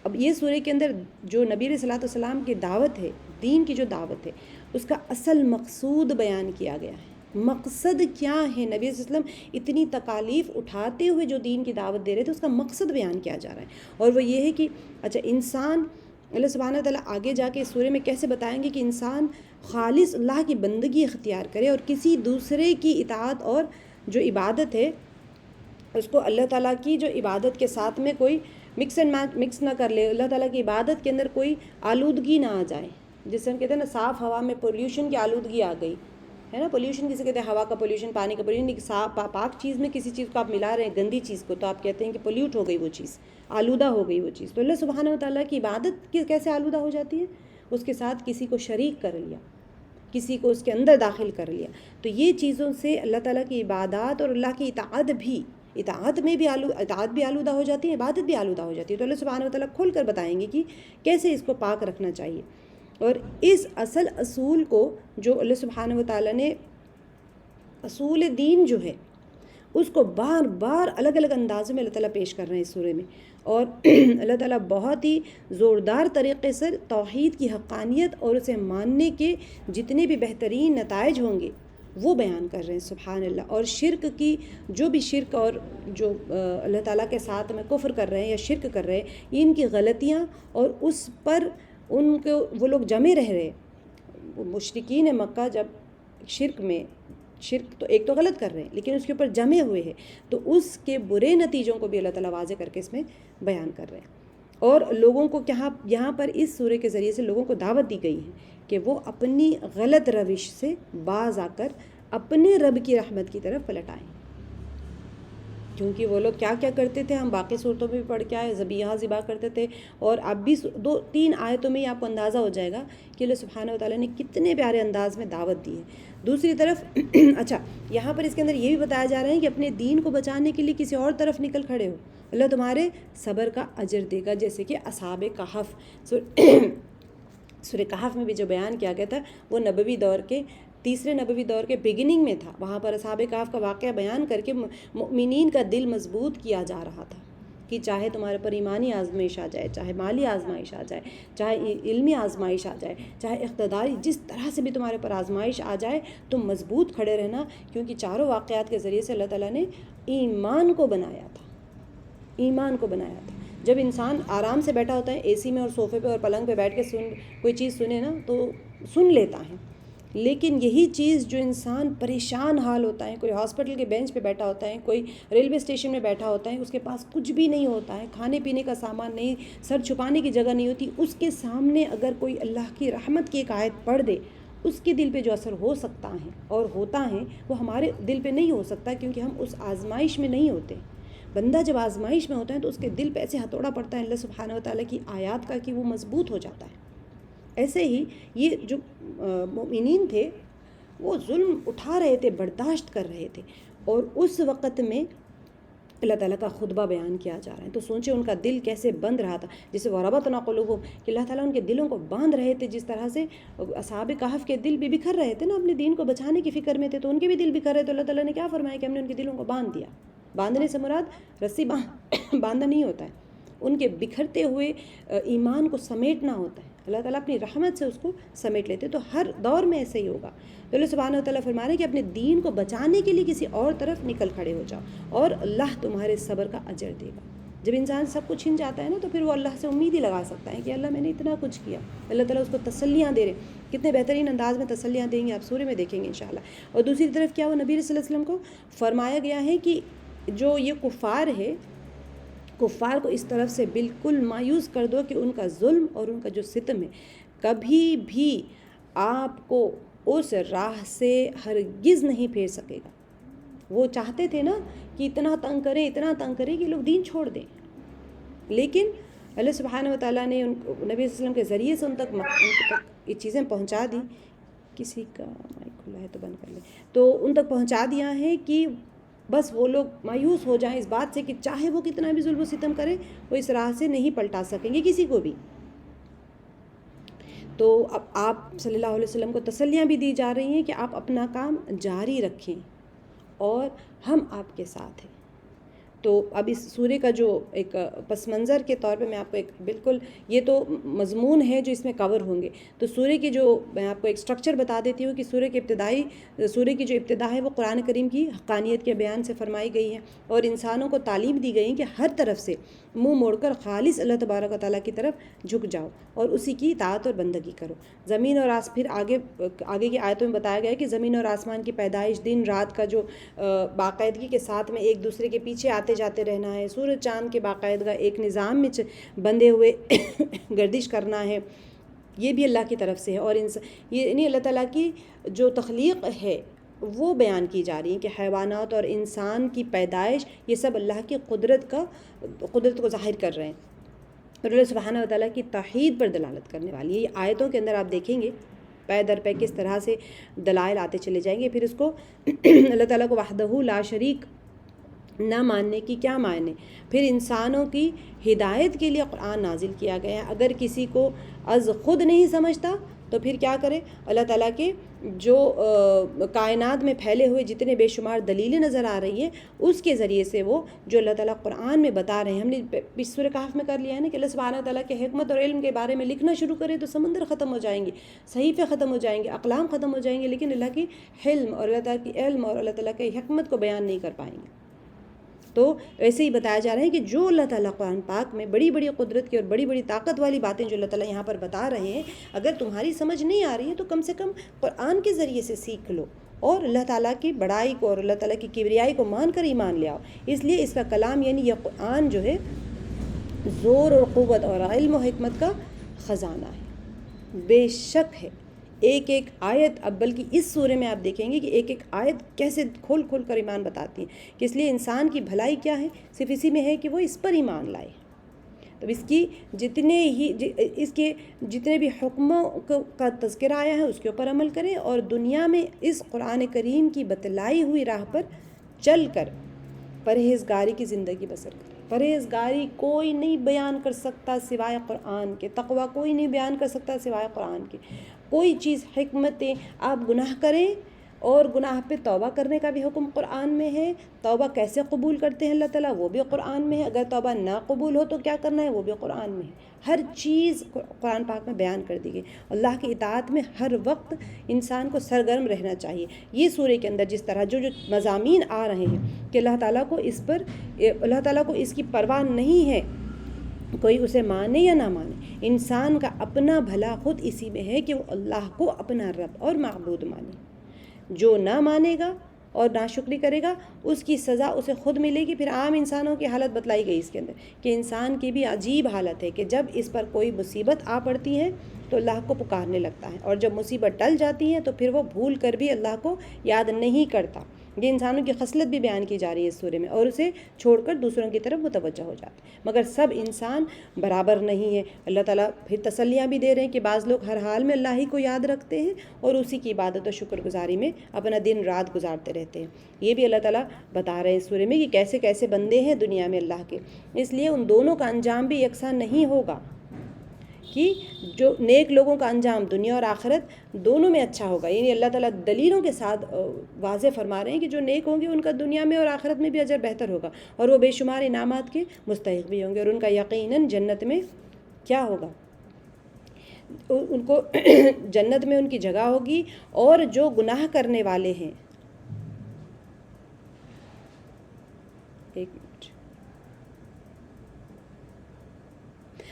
اب یہ سورے کے اندر جو نبی علیہ الصلوۃ والسلام کی دعوت ہے، دین کی جو دعوت ہے، اس کا اصل مقصود بیان کیا گیا ہے. مقصد کیا ہے؟ نبی صلی اللہ علیہ وسلم اتنی تکالیف اٹھاتے ہوئے جو دین کی دعوت دے رہے تھے، اس کا مقصد بیان کیا جا رہا ہے. اور وہ یہ ہے کہ اچھا انسان، اللہ سبحانہ تعالیٰ آگے جا کے اس سورے میں کیسے بتائیں گے کہ انسان خالص اللہ کی بندگی اختیار کرے اور کسی دوسرے کی اطاعت اور جو عبادت ہے اس کو اللہ تعالیٰ کی جو عبادت کے ساتھ میں کوئی مکس نہ کر لے. اللہ تعالیٰ کی عبادت کے اندر کوئی آلودگی نہ آ جائے. جیسے ہم کہتے ہیں نا، صاف ہوا میں پولیوشن کی آلودگی آ گئی ہے نا. پولیوشن کسے کہتے ہیں؟ ہوا کا پولیوشن، پانی کا پولیوشن. صاف پاک چیز میں کسی چیز کو آپ ملا رہے ہیں گندی چیز کو، تو آپ کہتے ہیں کہ پولیوٹ ہو گئی وہ چیز، آلودہ ہو گئی وہ چیز. تو اللہ سبحانہ و تعالیٰ کی عبادت کیسے آلودہ ہو جاتی ہے؟ اس کے ساتھ کسی کو شریک کر لیا، کسی کو اس کے اندر داخل کر لیا. تو یہ چیزوں سے اللہ تعالیٰ کی عبادات اور اللہ کی اطاعت میں بھی اطاعت بھی آلودہ ہو جاتی ہے، عبادت بھی آلودہ ہو جاتی ہے. تو اللہ سبحانہ و تعالیٰ کھول کر بتائیں گے کہ کیسے اس کو پاک رکھنا چاہیے. اور اس اصول کو جو اللہ سبحانہ و تعالیٰ نے اصول دین جو ہے اس کو بار بار الگ الگ اندازوں میں اللہ تعالیٰ پیش کر رہے ہیں اس سورے میں. اور اللہ تعالیٰ بہت ہی زوردار طریقے سے توحید کی حقانیت اور اسے ماننے کے جتنے بھی بہترین نتائج ہوں گے وہ بیان کر رہے ہیں. سبحان اللہ. اور شرک کی جو بھی شرک اور جو اللہ تعالیٰ کے ساتھ میں کفر کر رہے ہیں یا شرک کر رہے ہیں، یہ ان کی غلطیاں اور اس پر ان کو وہ لوگ جمے رہ رہے. مشرکین مکہ جب شرک تو ایک تو غلط کر رہے ہیں، لیکن اس کے اوپر جمے ہوئے ہیں، تو اس کے برے نتیجوں کو بھی اللہ تعالیٰ واضح کر کے اس میں بیان کر رہے ہیں. اور لوگوں کو یہاں پر اس سورے کے ذریعے سے لوگوں کو دعوت دی گئی ہے کہ وہ اپنی غلط روش سے باز آ کر اپنے رب کی رحمت کی طرف پلٹ آئیں. کیونکہ وہ لوگ کیا کیا کرتے تھے، ہم باقی صورتوں میں بھی پڑھ کے آئے، ذبح کرتے تھے. اور اب بھی 2-3 آیتوں میں ہی آپ کو اندازہ ہو جائے گا کہ اللہ سبحانہ و تعالیٰ نے کتنے پیارے انداز میں دعوت دی ہے. دوسری طرف اچھا یہاں پر اس کے اندر یہ بھی بتایا جا رہا ہے کہ اپنے دین کو بچانے کے لیے کسی اور طرف نکل کھڑے ہو، اللہ تمہارے صبر کا اجر دے گا. جیسے کہ اصحاب کہف، سورہ کہف میں بھی جو بیان کیا گیا تھا وہ نبوی دور کے تیسرے نبوی دور کے بگننگ میں تھا. وہاں پر اصحاب کہف کا واقعہ بیان کر کے مؤمنین کا دل مضبوط کیا جا رہا تھا کہ چاہے تمہارے پر ایمانی آزمائش آ جائے، چاہے مالی آزمائش آ جائے، چاہے علمی آزمائش آ جائے، چاہے اقتداری، جس طرح سے بھی تمہارے پر آزمائش آ جائے تم مضبوط کھڑے رہنا. کیونکہ چاروں واقعات کے ذریعے سے اللہ تعالیٰ نے ایمان کو بنایا تھا. جب انسان آرام سے بیٹھا ہوتا ہے اے سی میں اور صوفے پہ اور پلنگ پہ بیٹھ کے کوئی چیز سنے نا تو سن لیتا ہے، لیکن یہی چیز جو انسان پریشان حال ہوتا ہے، کوئی ہاسپٹل کے بینچ پہ بیٹھا ہوتا ہے، کوئی ریلوے اسٹیشن میں بیٹھا ہوتا ہے، اس کے پاس کچھ بھی نہیں ہوتا ہے، کھانے پینے کا سامان نہیں، سر چھپانے کی جگہ نہیں ہوتی، اس کے سامنے اگر کوئی اللہ کی رحمت کی ایک آیت پڑھ دے، اس کے دل پہ جو اثر ہو سکتا ہے اور ہوتا ہے وہ ہمارے دل پہ نہیں ہو سکتا، کیونکہ ہم اس آزمائش میں نہیں ہوتے. بندہ جب آزمائش میں ہوتا ہے تو اس کے دل پہ ایسے ہتھوڑا پڑتا ہے اللہ سبحانہ و تعالیٰ کی آیات کا کہ وہ مضبوط ہو جاتا ہے. ایسے ہی یہ جو مومنین تھے وہ ظلم اٹھا رہے تھے، برداشت کر رہے تھے، اور اس وقت میں اللہ تعالیٰ کا خطبہ بیان کیا جا رہا ہے. تو سوچیں ان کا دل کیسے بند رہا تھا، جسے وَرَبَطْنَا قُلُوبَهُمْ کہ اللہ تعالیٰ ان کے دلوں کو باندھ رہے تھے. جس طرح سے اصحاب کہف کے دل بھی بکھر رہے تھے نا، اپنے دین کو بچانے کی فکر میں تھے، تو ان کے بھی دل بکھر رہے. تو اللہ تعالیٰ نے کیا فرمایا کہ ہم نے ان کے دلوں کو باندھ دیا. باندھنے سے مراد رسی باندھنا نہیں ہوتا ہے، ان کے بکھرتے ہوئے ایمان کو سمیٹنا ہوتا ہے. اللہ تعالیٰ اپنی رحمت سے اس کو سمیٹ لیتے. تو ہر دور میں ایسے ہی ہوگا. تو اللہ سبحانہ و تعالیٰ فرما رہے ہیں کہ اپنے دین کو بچانے کے لیے کسی اور طرف نکل کھڑے ہو جاؤ، اور اللہ تمہارے صبر کا اجر دے گا. جب انسان سب کچھ چھن جاتا ہے نا، تو پھر وہ اللہ سے امید ہی لگا سکتا ہے کہ اللہ میں نے اتنا کچھ کیا. اللہ تعالیٰ اس کو تسلیاں دے رہے ہیں. کتنے بہترین انداز میں تسلیاں دیں گے، آپ سورے میں دیکھیں گے انشاءاللہ. اور دوسری طرف کیا، وہ نبی صلی اللہ علیہ وسلم کو فرمایا گیا ہے کہ جو یہ کفار ہے، کفار کو اس طرف سے بالکل مایوس کر دو کہ ان کا ظلم اور ان کا جو ستم ہے کبھی بھی آپ کو اس راہ سے ہرگز نہیں پھیر سکے گا. وہ چاہتے تھے نا کہ اتنا تنگ کریں کہ لوگ دین چھوڑ دیں، لیکن اللہ سبحانہ و تعالیٰ نے نبی صلی اللہ علیہ وسلم کے ذریعے سے ان تک یہ چیزیں پہنچا دی. کسی کا مائک کھلا ہے تو بند کر لیں. تو ان تک پہنچا دیا ہے کہ بس وہ لوگ مایوس ہو جائیں اس بات سے کہ چاہے وہ کتنا بھی ظلم و ستم کرے، وہ اس راہ سے نہیں پلٹا سکیں گے کسی کو بھی. تو اب آپ صلی اللہ علیہ وسلم کو تسلیاں بھی دی جا رہی ہیں کہ آپ اپنا کام جاری رکھیں اور ہم آپ کے ساتھ ہیں. تو اب اس سورے کا جو ایک پس منظر کے طور پہ میں آپ کو ایک بالکل، یہ تو مضمون ہے جو اس میں کور ہوں گے. تو سورے کی جو میں آپ کو ایک سٹرکچر بتا دیتی ہوں کہ سورے کی جو ابتدا ہے وہ قرآن کریم کی حقانیت کے بیان سے فرمائی گئی ہے، اور انسانوں کو تعلیم دی گئی کہ ہر طرف سے منہ موڑ کر خالص اللہ تبارک و تعالیٰ کی طرف جھک جاؤ اور اسی کی اطاعت اور بندگی کرو. زمین اور پھر آگے کی آیتوں میں بتایا گیا ہے کہ زمین اور آسمان کی پیدائش، دن رات کا جو باقاعدگی کے ساتھ میں ایک دوسرے کے پیچھے آتے جاتے رہنا ہے، سورج چاند کے باقاعدہ ایک نظام میں بندھے ہوئے گردش کرنا ہے، یہ بھی اللہ کی طرف سے ہے. اور یعنی اللہ تعالیٰ کی جو تخلیق ہے وہ بیان کی جا رہی ہے کہ حیوانات اور انسان کی پیدائش، یہ سب اللہ کی قدرت کو ظاہر کر رہے ہیں اور اللہ سبحانہ و تعالیٰ کی توحید پر دلالت کرنے والی ہے. یہ آیتوں کے اندر آپ دیکھیں گے پے در پے کس طرح سے دلائل آتے چلے جائیں گے. پھر اس کو اللہ تعالیٰ کو وحدہ لا شریک نہ ماننے کی کیا معنی. پھر انسانوں کی ہدایت کے لیے قرآن نازل کیا گیا ہے. اگر کسی کو از خود نہیں سمجھتا تو پھر کیا کرے، اللہ تعالیٰ کے جو کائنات میں پھیلے ہوئے جتنے بے شمار دلیلیں نظر آ رہی ہیں اس کے ذریعے سے وہ جو اللہ تعالیٰ قرآن میں بتا رہے ہیں. ہم نے سورہ کہف میں کر لیا ہے نا کہ اللہ سبحانہ تعالیٰ کے حکمت اور علم کے بارے میں لکھنا شروع کرے تو سمندر ختم ہو جائیں گے، صحیفے ختم ہو جائیں گے، اقلام ختم ہو جائیں گے، لیکن اللہ کی حلم اور اللہ تعالیٰ کی علم اور اللہ تعالیٰ کی حکمت کو بیان نہیں کر پائیں گے. تو ایسے ہی بتایا جا رہا ہے کہ جو اللہ تعالیٰ قرآن پاک میں بڑی بڑی قدرت کی اور بڑی بڑی طاقت والی باتیں جو اللہ تعالیٰ یہاں پر بتا رہے ہیں، اگر تمہاری سمجھ نہیں آ رہی ہے تو کم سے کم قرآن کے ذریعے سے سیکھ لو اور اللہ تعالیٰ کی بڑائی کو اور اللہ تعالیٰ کی کبریائی کو مان کر ایمان لے آؤ. اس لیے اس کا کلام یعنی یہ قرآن جو ہے زور اور قوت اور علم و حکمت کا خزانہ ہے، بے شک ہے. ایک ایک آیت، اب بلکہ اس سورے میں آپ دیکھیں گے کہ ایک ایک آیت کیسے کھول کھول کر ایمان بتاتی ہیں کہ اس لیے انسان کی بھلائی کیا ہے، صرف اسی میں ہے کہ وہ اس پر ایمان لائے. تو اس کے جتنے بھی حکموں کا تذکرہ آیا ہے اس کے اوپر عمل کریں اور دنیا میں اس قرآن کریم کی بتلائی ہوئی راہ پر چل کر پرہیزگاری کی زندگی بسر کریں. پرہیزگاری کوئی نہیں بیان کر سکتا سوائے قرآن کے، تقوی کوئی نہیں بیان کر سکتا سوائے قرآن کے. کوئی چیز، حکمتیں، آپ گناہ کریں اور گناہ پہ توبہ کرنے کا بھی حکم قرآن میں ہے. توبہ کیسے قبول کرتے ہیں اللہ تعالیٰ وہ بھی قرآن میں ہے. اگر توبہ نہ قبول ہو تو کیا کرنا ہے وہ بھی قرآن میں ہے. ہر چیز قرآن پاک میں بیان کر دی گئی. اللہ کی اطاعت میں ہر وقت انسان کو سرگرم رہنا چاہیے. یہ سورے کے اندر جس طرح جو مضامین آ رہے ہیں کہ اللہ تعالیٰ کو اس کی پرواہ نہیں ہے کوئی اسے مانے یا نہ مانے. انسان کا اپنا بھلا خود اسی میں ہے کہ وہ اللہ کو اپنا رب اور معبود مانے. جو نہ مانے گا اور ناشکری کرے گا اس کی سزا اسے خود ملے گی. پھر عام انسانوں کی حالت بتلائی گئی اس کے اندر کہ انسان کی بھی عجیب حالت ہے کہ جب اس پر کوئی مصیبت آ پڑتی ہے تو اللہ کو پکارنے لگتا ہے، اور جب مصیبت ٹل جاتی ہے تو پھر وہ بھول کر بھی اللہ کو یاد نہیں کرتا. یہ انسانوں کی خصلت بھی بیان کی جا رہی ہے اس سورے میں، اور اسے چھوڑ کر دوسروں کی طرف متوجہ ہو جاتے ہیں، مگر سب انسان برابر نہیں ہے۔ اللہ تعالیٰ پھر تسلیاں بھی دے رہے ہیں کہ بعض لوگ ہر حال میں اللہ ہی کو یاد رکھتے ہیں اور اسی کی عبادت و شکر گزاری میں اپنا دن رات گزارتے رہتے ہیں۔ یہ بھی اللہ تعالیٰ بتا رہے ہیں اس سورے میں کہ کیسے کیسے بندے ہیں دنیا میں اللہ کے، اس لیے ان دونوں کا انجام بھی یکساں نہیں ہوگا، کہ جو نیک لوگوں کا انجام دنیا اور آخرت دونوں میں اچھا ہوگا، یعنی اللہ تعالیٰ دلیلوں کے ساتھ واضح فرما رہے ہیں کہ جو نیک ہوں گے ان کا دنیا میں اور آخرت میں بھی اجر بہتر ہوگا، اور وہ بے شمار انعامات کے مستحق بھی ہوں گے، اور ان کا یقیناً جنت میں کیا ہوگا، ان کو جنت میں ان کی جگہ ہوگی۔ اور جو گناہ کرنے والے ہیں، ایک منٹ،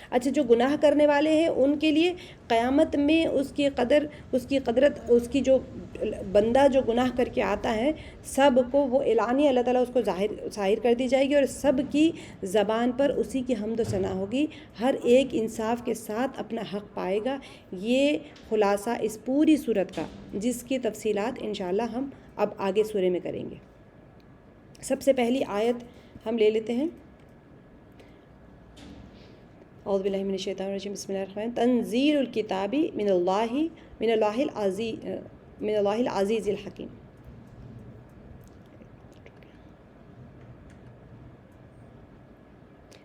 اچھا، جو گناہ کرنے والے ہیں ان کے لیے قیامت میں اس کی قدرت، اس کی جو بندہ جو گناہ کر کے آتا ہے سب کو وہ اعلانیہ اللہ تعالیٰ اس کو ظاہر کر دی جائے گی، اور سب کی زبان پر اسی کی حمد و ثنا ہوگی، ہر ایک انصاف کے ساتھ اپنا حق پائے گا۔ یہ خلاصہ اس پوری صورت کا، جس کی تفصیلات انشاءاللہ ہم اب آگے سورے میں کریں گے۔ سب سے پہلی آیت ہم لے لیتے ہیں، اعوذ باللہ من الشیطان الرجیم، بسم اللہ الرحمن الرحیم۔ تنزیل الکتاب من اللہ العزیز الحکیم۔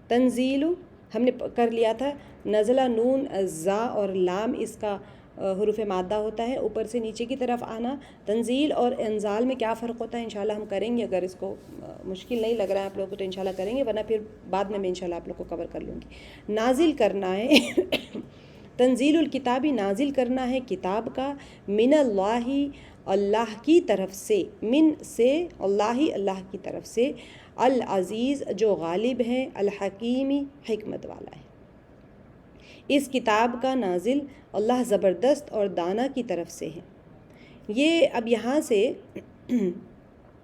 تنزیل ہم نے کر لیا تھا، نزلہ نون زا اور لام اس کا حروف مادہ ہوتا ہے، اوپر سے نیچے کی طرف آنا۔ تنزیل اور انزال میں کیا فرق ہوتا ہے انشاءاللہ ہم کریں گے، اگر اس کو مشکل نہیں لگ رہا ہے آپ لوگوں کو تو انشاءاللہ کریں گے، ورنہ پھر بعد میں انشاءاللہ آپ لوگ کو کور کر لوں گی۔ نازل کرنا ہے تنزیل الکتابی، نازل کرنا ہے کتاب کا، من اللہ، اللہ کی طرف سے، من سے اللہ، اللہ کی طرف سے، العزیز جو غالب ہے، الحکیمی حکمت والا ہے۔ اس کتاب کا نازل اللہ زبردست اور دانا کی طرف سے ہے۔ یہ اب یہاں سے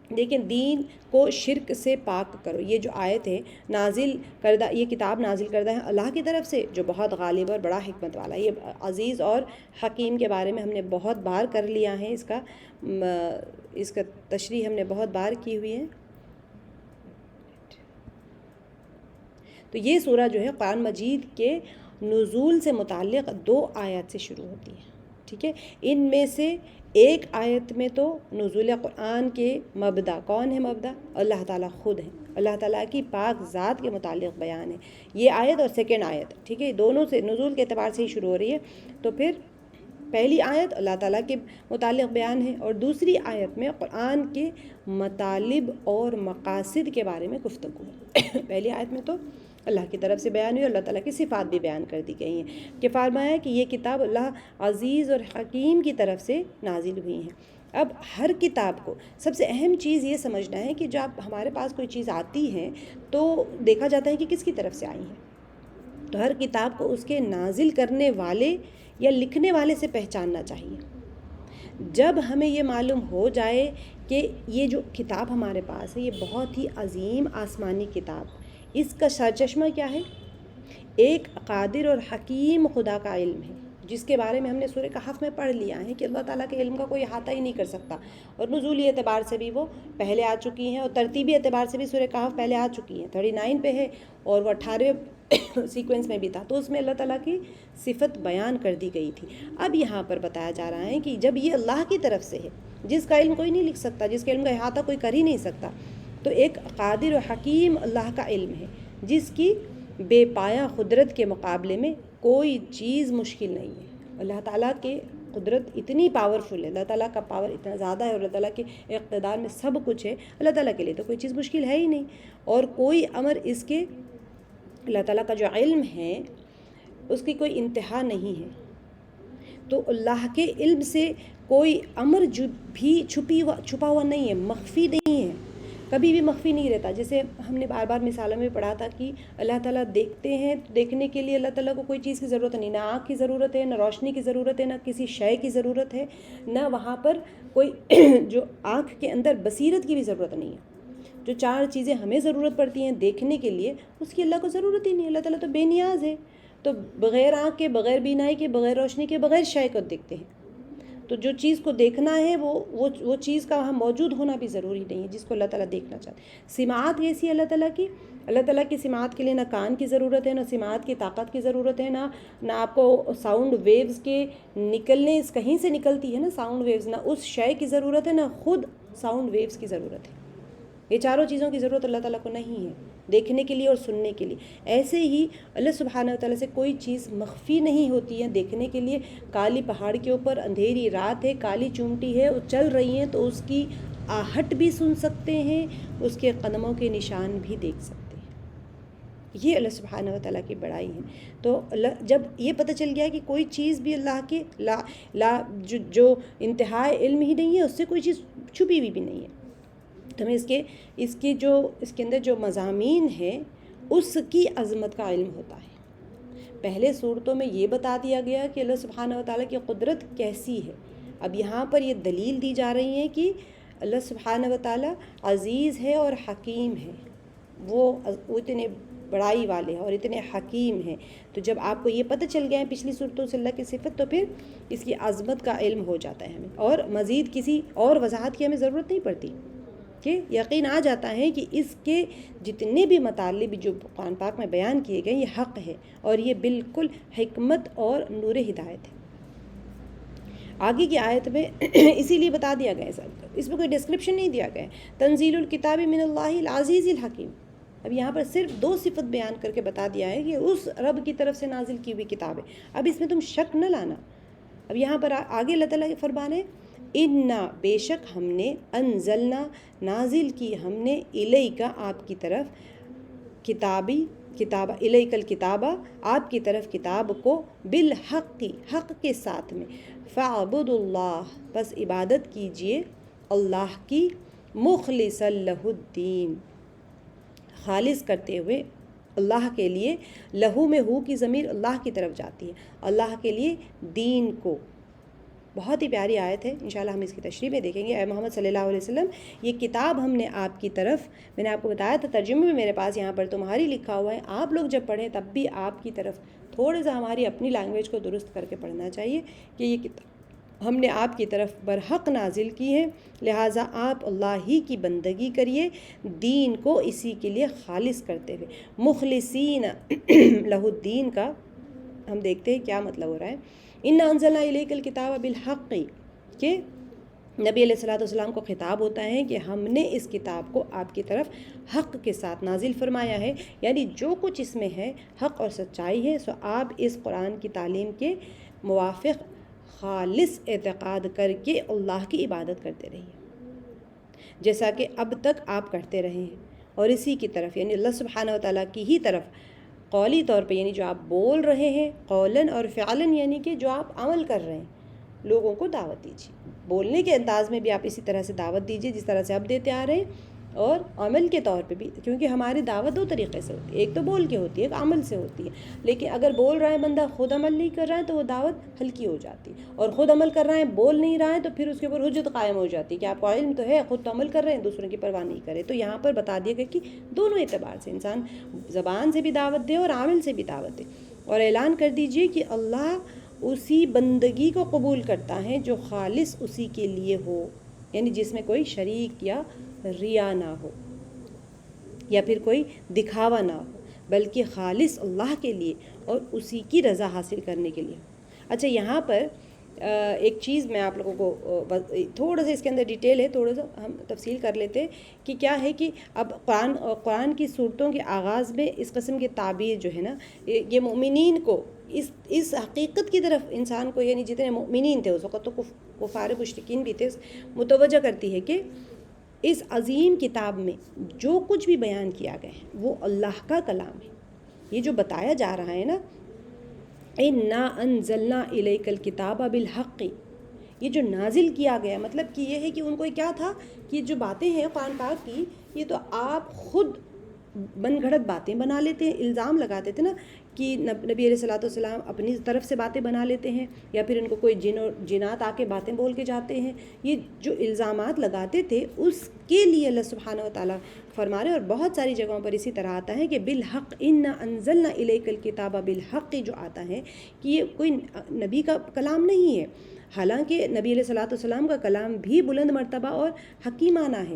دیکھیں، دین کو شرک سے پاک کرو، یہ جو آیت ہے، نازل کردہ، یہ کتاب نازل کردہ ہے اللہ کی طرف سے جو بہت غالب اور بڑا حکمت والا ہے۔ یہ عزیز اور حکیم کے بارے میں ہم نے بہت بار کر لیا ہے، اس کا تشریح ہم نے بہت بار کی ہوئی ہے۔ تو یہ سورہ جو ہے قرآن مجید کے نزول سے متعلق 2 آیات سے شروع ہوتی ہے، ٹھیک ہے۔ ان میں سے ایک آیت میں تو نزول قرآن کے مبدا، کون ہے مبدا؟ اللہ تعالیٰ خود ہے، اللہ تعالیٰ کی پاک ذات کے متعلق بیان ہے یہ آیت، اور سیکنڈ آیت، ٹھیک ہے، دونوں سے نزول کے اعتبار سے ہی شروع ہو رہی ہے۔ تو پھر پہلی آیت اللہ تعالیٰ کے متعلق بیان ہے، اور دوسری آیت میں قرآن کے مطالب اور مقاصد کے بارے میں گفتگو ہے۔ پہلی آیت میں تو اللہ کی طرف سے بیان ہوئی، اللہ تعالیٰ کی صفات بھی بیان کر دی گئی ہیں، کہ فرمایا کہ یہ کتاب اللہ عزیز اور حکیم کی طرف سے نازل ہوئی ہیں۔ اب ہر کتاب کو سب سے اہم چیز یہ سمجھنا ہے کہ جب ہمارے پاس کوئی چیز آتی ہے تو دیکھا جاتا ہے کہ کس کی طرف سے آئی ہیں، تو ہر کتاب کو اس کے نازل کرنے والے یا لکھنے والے سے پہچاننا چاہیے۔ جب ہمیں یہ معلوم ہو جائے کہ یہ جو کتاب ہمارے پاس ہے یہ بہت ہی عظیم آسمانی کتاب، اس کا سرچشمہ کیا ہے؟ ایک قادر اور حکیم خدا کا علم ہے، جس کے بارے میں ہم نے سورہ کہف میں پڑھ لیا ہے کہ اللہ تعالیٰ کے علم کا کوئی احاطہ ہی نہیں کر سکتا، اور نزولی اعتبار سے بھی وہ پہلے آ چکی ہیں، اور ترتیبی اعتبار سے بھی سورہ کہف پہلے آ چکی ہیں، 39 پہ ہے اور وہ 18 سیکوینس میں بھی تھا، تو اس میں اللہ تعالیٰ کی صفت بیان کر دی گئی تھی۔ اب یہاں پر بتایا جا رہا ہے کہ جب یہ اللہ کی طرف سے ہے، جس کا علم کوئی نہیں لکھ سکتا، جس کے علم کا احاطہ کوئی کر ہی نہیں سکتا، تو ایک قادر و حکیم اللہ کا علم ہے جس کی بے پایہ قدرت کے مقابلے میں کوئی چیز مشکل نہیں ہے۔ اللہ تعالیٰ کی قدرت اتنی پاورفل ہے، اللہ تعالیٰ کا پاور اتنا زیادہ ہے، اور اللہ تعالیٰ کے اقتدار میں سب کچھ ہے، اللہ تعالیٰ کے لیے تو کوئی چیز مشکل ہے ہی نہیں، اور کوئی امر اس کے، اللہ تعالیٰ کا جو علم ہے اس کی کوئی انتہا نہیں ہے۔ تو اللہ کے علم سے کوئی امر جو بھی چھپا ہوا نہیں ہے، مخفی نہیں ہے، کبھی بھی مخفی نہیں رہتا۔ جیسے ہم نے بار بار مثالوں میں پڑھا تھا کہ اللہ تعالیٰ دیکھتے ہیں، تو دیکھنے کے لیے اللہ تعالیٰ کو کوئی چیز کی ضرورت نہیں، نہ آنکھ کی ضرورت ہے، نہ روشنی کی ضرورت ہے، نہ کسی شے کی ضرورت ہے، نہ وہاں پر کوئی جو آنکھ کے اندر بصیرت کی بھی ضرورت نہیں ہے۔ جو 4 چیزیں ہمیں ضرورت پڑتی ہیں دیکھنے کے لیے، اس کی اللہ کو ضرورت ہی نہیں، اللہ تعالیٰ تو بے نیاز ہے، تو بغیر آنکھ کے، بغیر بینائی کے، بغیر روشنی کے، بغیر شے کو دیکھتے ہیں۔ تو جو چیز کو دیکھنا ہے وہ چیز کا وہاں موجود ہونا بھی ضروری نہیں ہے جس کو اللہ تعالیٰ دیکھنا چاہتے ہیں۔ سماعت کیسی ہے اللہ تعالیٰ کی سماعت کے لیے نہ کان کی ضرورت ہے، نہ سماعت کی طاقت کی ضرورت ہے، نہ آپ کو ساؤنڈ ویوز کے نکلنے کہیں سے نکلتی ہے نا ساؤنڈ ویوز، نہ اس شے کی ضرورت ہے، نہ خود ساؤنڈ ویوز کی ضرورت ہے۔ یہ چاروں چیزوں کی ضرورت اللہ تعالیٰ کو نہیں ہے دیکھنے کے لیے اور سننے کے لیے۔ ایسے ہی اللہ سبحانہ وتعالیٰ سے کوئی چیز مخفی نہیں ہوتی ہے دیکھنے کے لیے۔ کالی پہاڑ کے اوپر اندھیری رات ہے، کالی چونٹی ہے، وہ چل رہی ہیں تو اس کی آہٹ بھی سن سکتے ہیں، اس کے قدموں کے نشان بھی دیکھ سکتے ہیں۔ یہ اللہ سبحانہ وتعالیٰ کی بڑائی ہے۔ تو جب یہ پتہ چل گیا کہ کوئی چیز بھی اللہ کے جو انتہائی علم ہی نہیں ہے، اس سے کوئی چیز چھپی ہوئی بھی نہیں ہے، تو ہمیں اس کے اندر جو مضامین ہیں اس کی عظمت کا علم ہوتا ہے۔ پہلے صورتوں میں یہ بتا دیا گیا کہ اللہ سبحانہ وتعالیٰ کی قدرت کیسی ہے، اب یہاں پر یہ دلیل دی جا رہی ہے کہ اللہ سبحانہ وتعالیٰ عزیز ہے اور حکیم ہے، وہ اتنے بڑائی والے ہیں اور اتنے حکیم ہیں۔ تو جب آپ کو یہ پتہ چل گیا ہے پچھلی صورتوں سے اللہ کی صفت، تو پھر اس کی عظمت کا علم ہو جاتا ہے ہمیں، اور مزید کسی اور وضاحت کی ہمیں ضرورت نہیں پڑتی، کہ یقین آ جاتا ہے کہ اس کے جتنے بھی مطالب جو قرآن پاک میں بیان کیے گئے یہ حق ہے اور یہ بالکل حکمت اور نور ہدایت ہے۔ آگے کی آیت میں اسی لیے بتا دیا گیا ہے، اس میں کوئی ڈسکرپشن نہیں دیا گیا ہے، تنزیل الکتاب من اللہ العزیز الحکیم۔ اب یہاں پر صرف 2 صفت بیان کر کے بتا دیا ہے کہ اس رب کی طرف سے نازل کی ہوئی کتاب ہے، اب اس میں تم شک نہ لانا۔ اب یہاں پر آگے اللہ تعالیٰ کے فرمان ہے، اِنَّا بے شک ہم نے، انزلنا نازل کی ہم نے، الیکا آپ کی طرف، کتاب الیک الکتابہ آپ کی طرف کتاب کو، بالحق حق کے ساتھ میں، فاعبد اللہ بس عبادت کیجئے اللہ کی، مخلصا لہ الدین خالص کرتے ہوئے اللہ کے لیے، لہو میں ہو کی ضمیر اللہ کی طرف جاتی ہے، اللہ کے لیے دین کو۔ بہت ہی پیاری آیت ہے، انشاءاللہ ہم اس کی تشریح میں دیکھیں گے۔ اے محمد صلی اللہ علیہ وسلم، یہ کتاب ہم نے آپ کی طرف، میں نے آپ کو بتایا تھا ترجمے میں میرے پاس یہاں پر تمہاری لکھا ہوا ہے، آپ لوگ جب پڑھیں تب بھی آپ کی طرف تھوڑا سا ہماری اپنی لینگویج کو درست کر کے پڑھنا چاہیے کہ یہ کتاب ہم نے آپ کی طرف برحق نازل کی ہے، لہٰذا آپ اللہ ہی کی بندگی کریے، دین کو اسی کے لیے خالص کرتے ہوئے، مخلصین لہ الدین کا ہم دیکھتے ہیں کیا مطلب ہو رہا ہے۔ اِنَّا أَنزَلْنَا إِلَيْكَ الْكِتَابَ بِالْحَقِّ، کہ نبی علیہ الصلوۃ والسلام کو خطاب ہوتا ہے کہ ہم نے اس کتاب کو آپ کی طرف حق کے ساتھ نازل فرمایا ہے، یعنی جو کچھ اس میں ہے حق اور سچائی ہے، سو آپ اس قرآن کی تعلیم کے موافق خالص اعتقاد کر کے اللہ کی عبادت کرتے رہیے، جیسا کہ اب تک آپ کرتے رہے ہیں، اور اسی کی طرف یعنی اللہ سبحانہ وتعالیٰ کی ہی طرف قولی طور پہ، یعنی جو آپ بول رہے ہیں، قولاً اور فعلاً یعنی کہ جو آپ عمل کر رہے ہیں، لوگوں کو دعوت دیجیے۔ بولنے کے انداز میں بھی آپ اسی طرح سے دعوت دیجیے جس طرح سے اب دیتے آ رہے ہیں، اور عمل کے طور پہ بھی، کیونکہ ہماری دعوت 2 طریقے سے ہوتی ہے، ایک تو بول کے ہوتی ہے، ایک عمل سے ہوتی ہے، لیکن اگر بول رہا ہے بندہ خود عمل نہیں کر رہا ہے تو وہ دعوت ہلکی ہو جاتی ہے، اور خود عمل کر رہا ہے بول نہیں رہا ہے تو پھر اس کے اوپر حجت قائم ہو جاتی ہے کہ آپ کو علم تو ہے، خود تو عمل کر رہے ہیں، دوسروں کی پرواہ نہیں کرے۔ تو یہاں پر بتا دیا گیا کہ دونوں اعتبار سے انسان زبان سے بھی دعوت دے اور عمل سے بھی دعوت دے، اور اعلان کر دیجئے کہ اللہ اسی بندگی کو قبول کرتا ہے جو خالص اسی کے لیے ہو، یعنی جس میں کوئی شریک یا ریا نہ ہو یا پھر کوئی دکھاوا نہ ہو، بلکہ خالص اللہ کے لیے اور اسی کی رضا حاصل کرنے کے لیے۔ اچھا، یہاں پر ایک چیز میں آپ لوگوں کو تھوڑا سا اس کے اندر ڈیٹیل ہے، تھوڑا سا ہم تفصیل کر لیتے ہیں کہ کیا ہے کہ اب قرآن کی صورتوں کے آغاز میں اس قسم کی تعبیر جو ہے نا، یہ مومنین کو اس حقیقت کی طرف انسان کو، یعنی جتنے مومنین تھے اس وقت تو کفار مشرکین بھی تھے، متوجہ کرتی ہے کہ اس عظیم کتاب میں جو کچھ بھی بیان کیا گیا ہے وہ اللہ کا کلام ہے۔ یہ جو بتایا جا رہا ہے نا، اِنَّا أَنزَلْنَا إِلَيْكَ الْكِتَابَ بِالْحَقِّ، یہ جو نازل کیا گیا، مطلب کہ یہ ہے کہ ان کو کیا تھا کہ جو باتیں ہیں قرآن پاک کی، یہ تو آپ خود من گھڑت باتیں بنا لیتے ہیں، الزام لگاتے تھے نا کہ نبی علیہ الصلوۃ والسلام اپنی طرف سے باتیں بنا لیتے ہیں، یا پھر ان کو کوئی جنات آ کے باتیں بول کے جاتے ہیں. یہ جو الزامات لگاتے تھے اس کے لیے اللہ سبحانہ و تعالیٰ فرما رہے. اور بہت ساری جگہوں پر اسی طرح آتا ہے کہ بالحق انا انزلنا الیک الکتاب بالحق، جو آتا ہے کہ یہ کوئی نبی کا کلام نہیں ہے، حالانکہ نبی علیہ الصلوۃ والسلام کا کلام بھی بلند مرتبہ اور حکیمانہ ہے.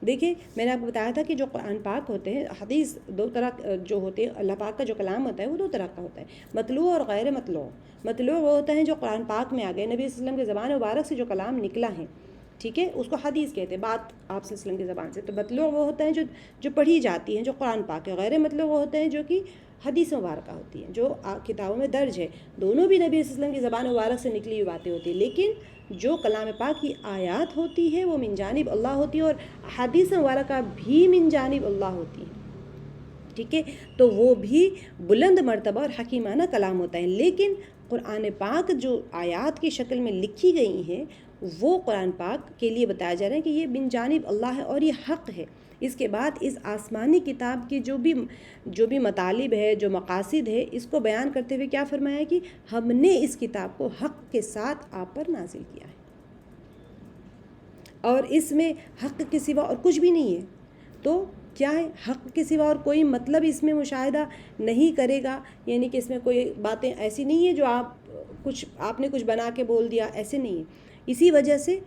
دیکھیں میں نے آپ کو بتایا تھا کہ جو قرآن پاک ہوتے ہیں، حدیث دو طرح جو ہوتے ہیں، اللہ پاک کا جو کلام ہوتا ہے وہ دو طرح کا ہوتا ہے، مطلوع اور غیر مطلوع. مطلوع وہ ہوتا ہے جو قرآن پاک میں آ گئے، نبی صلی اللہ علیہ وسلم کے زبان مبارک سے جو کلام نکلا ہے، ٹھیک ہے، اس کو حدیث کہتے ہیں، بات آپ صلی اللہ علیہ وسلم کی زبان سے. تو مطلوع وہ ہوتا ہے جو پڑھی جاتی ہیں، جو قرآن پاک ہے. غیر مطلوع وہ ہوتے ہیں جو کہ حدیث مبارکہ ہوتی ہیں، جو کتابوں میں درج ہے. دونوں بھی نبی صلی اللہ علیہ وسلم کی زبان مبارک سے نکلی ہوئی باتیں ہوتی ہیں، لیکن جو کلام پاک کی آیات ہوتی ہے وہ من جانب اللہ ہوتی ہے، اور حدیث مبارکہ بھی من جانب اللہ ہوتی ہے، ٹھیک ہے. تو وہ بھی بلند مرتبہ اور حکیمانہ کلام ہوتا ہے. لیکن قرآن پاک جو آیات کی شکل میں لکھی گئی ہیں وہ قرآن پاک کے لیے بتایا جا رہا ہے کہ یہ من جانب اللہ ہے اور یہ حق ہے. اس کے بعد اس آسمانی کتاب کی جو بھی مطالب ہے، جو مقاصد ہے، اس کو بیان کرتے ہوئے کیا فرمایا ہے کہ ہم نے اس کتاب کو حق کے ساتھ آپ پر نازل کیا ہے، اور اس میں حق کے سوا اور کچھ بھی نہیں ہے. تو کیا ہے، حق کے سوا اور کوئی مطلب اس میں مشاہدہ نہیں کرے گا، یعنی کہ اس میں کوئی باتیں ایسی نہیں ہیں جو آپ نے کچھ بنا کے بول دیا، ایسے نہیں ہے. اسی وجہ سے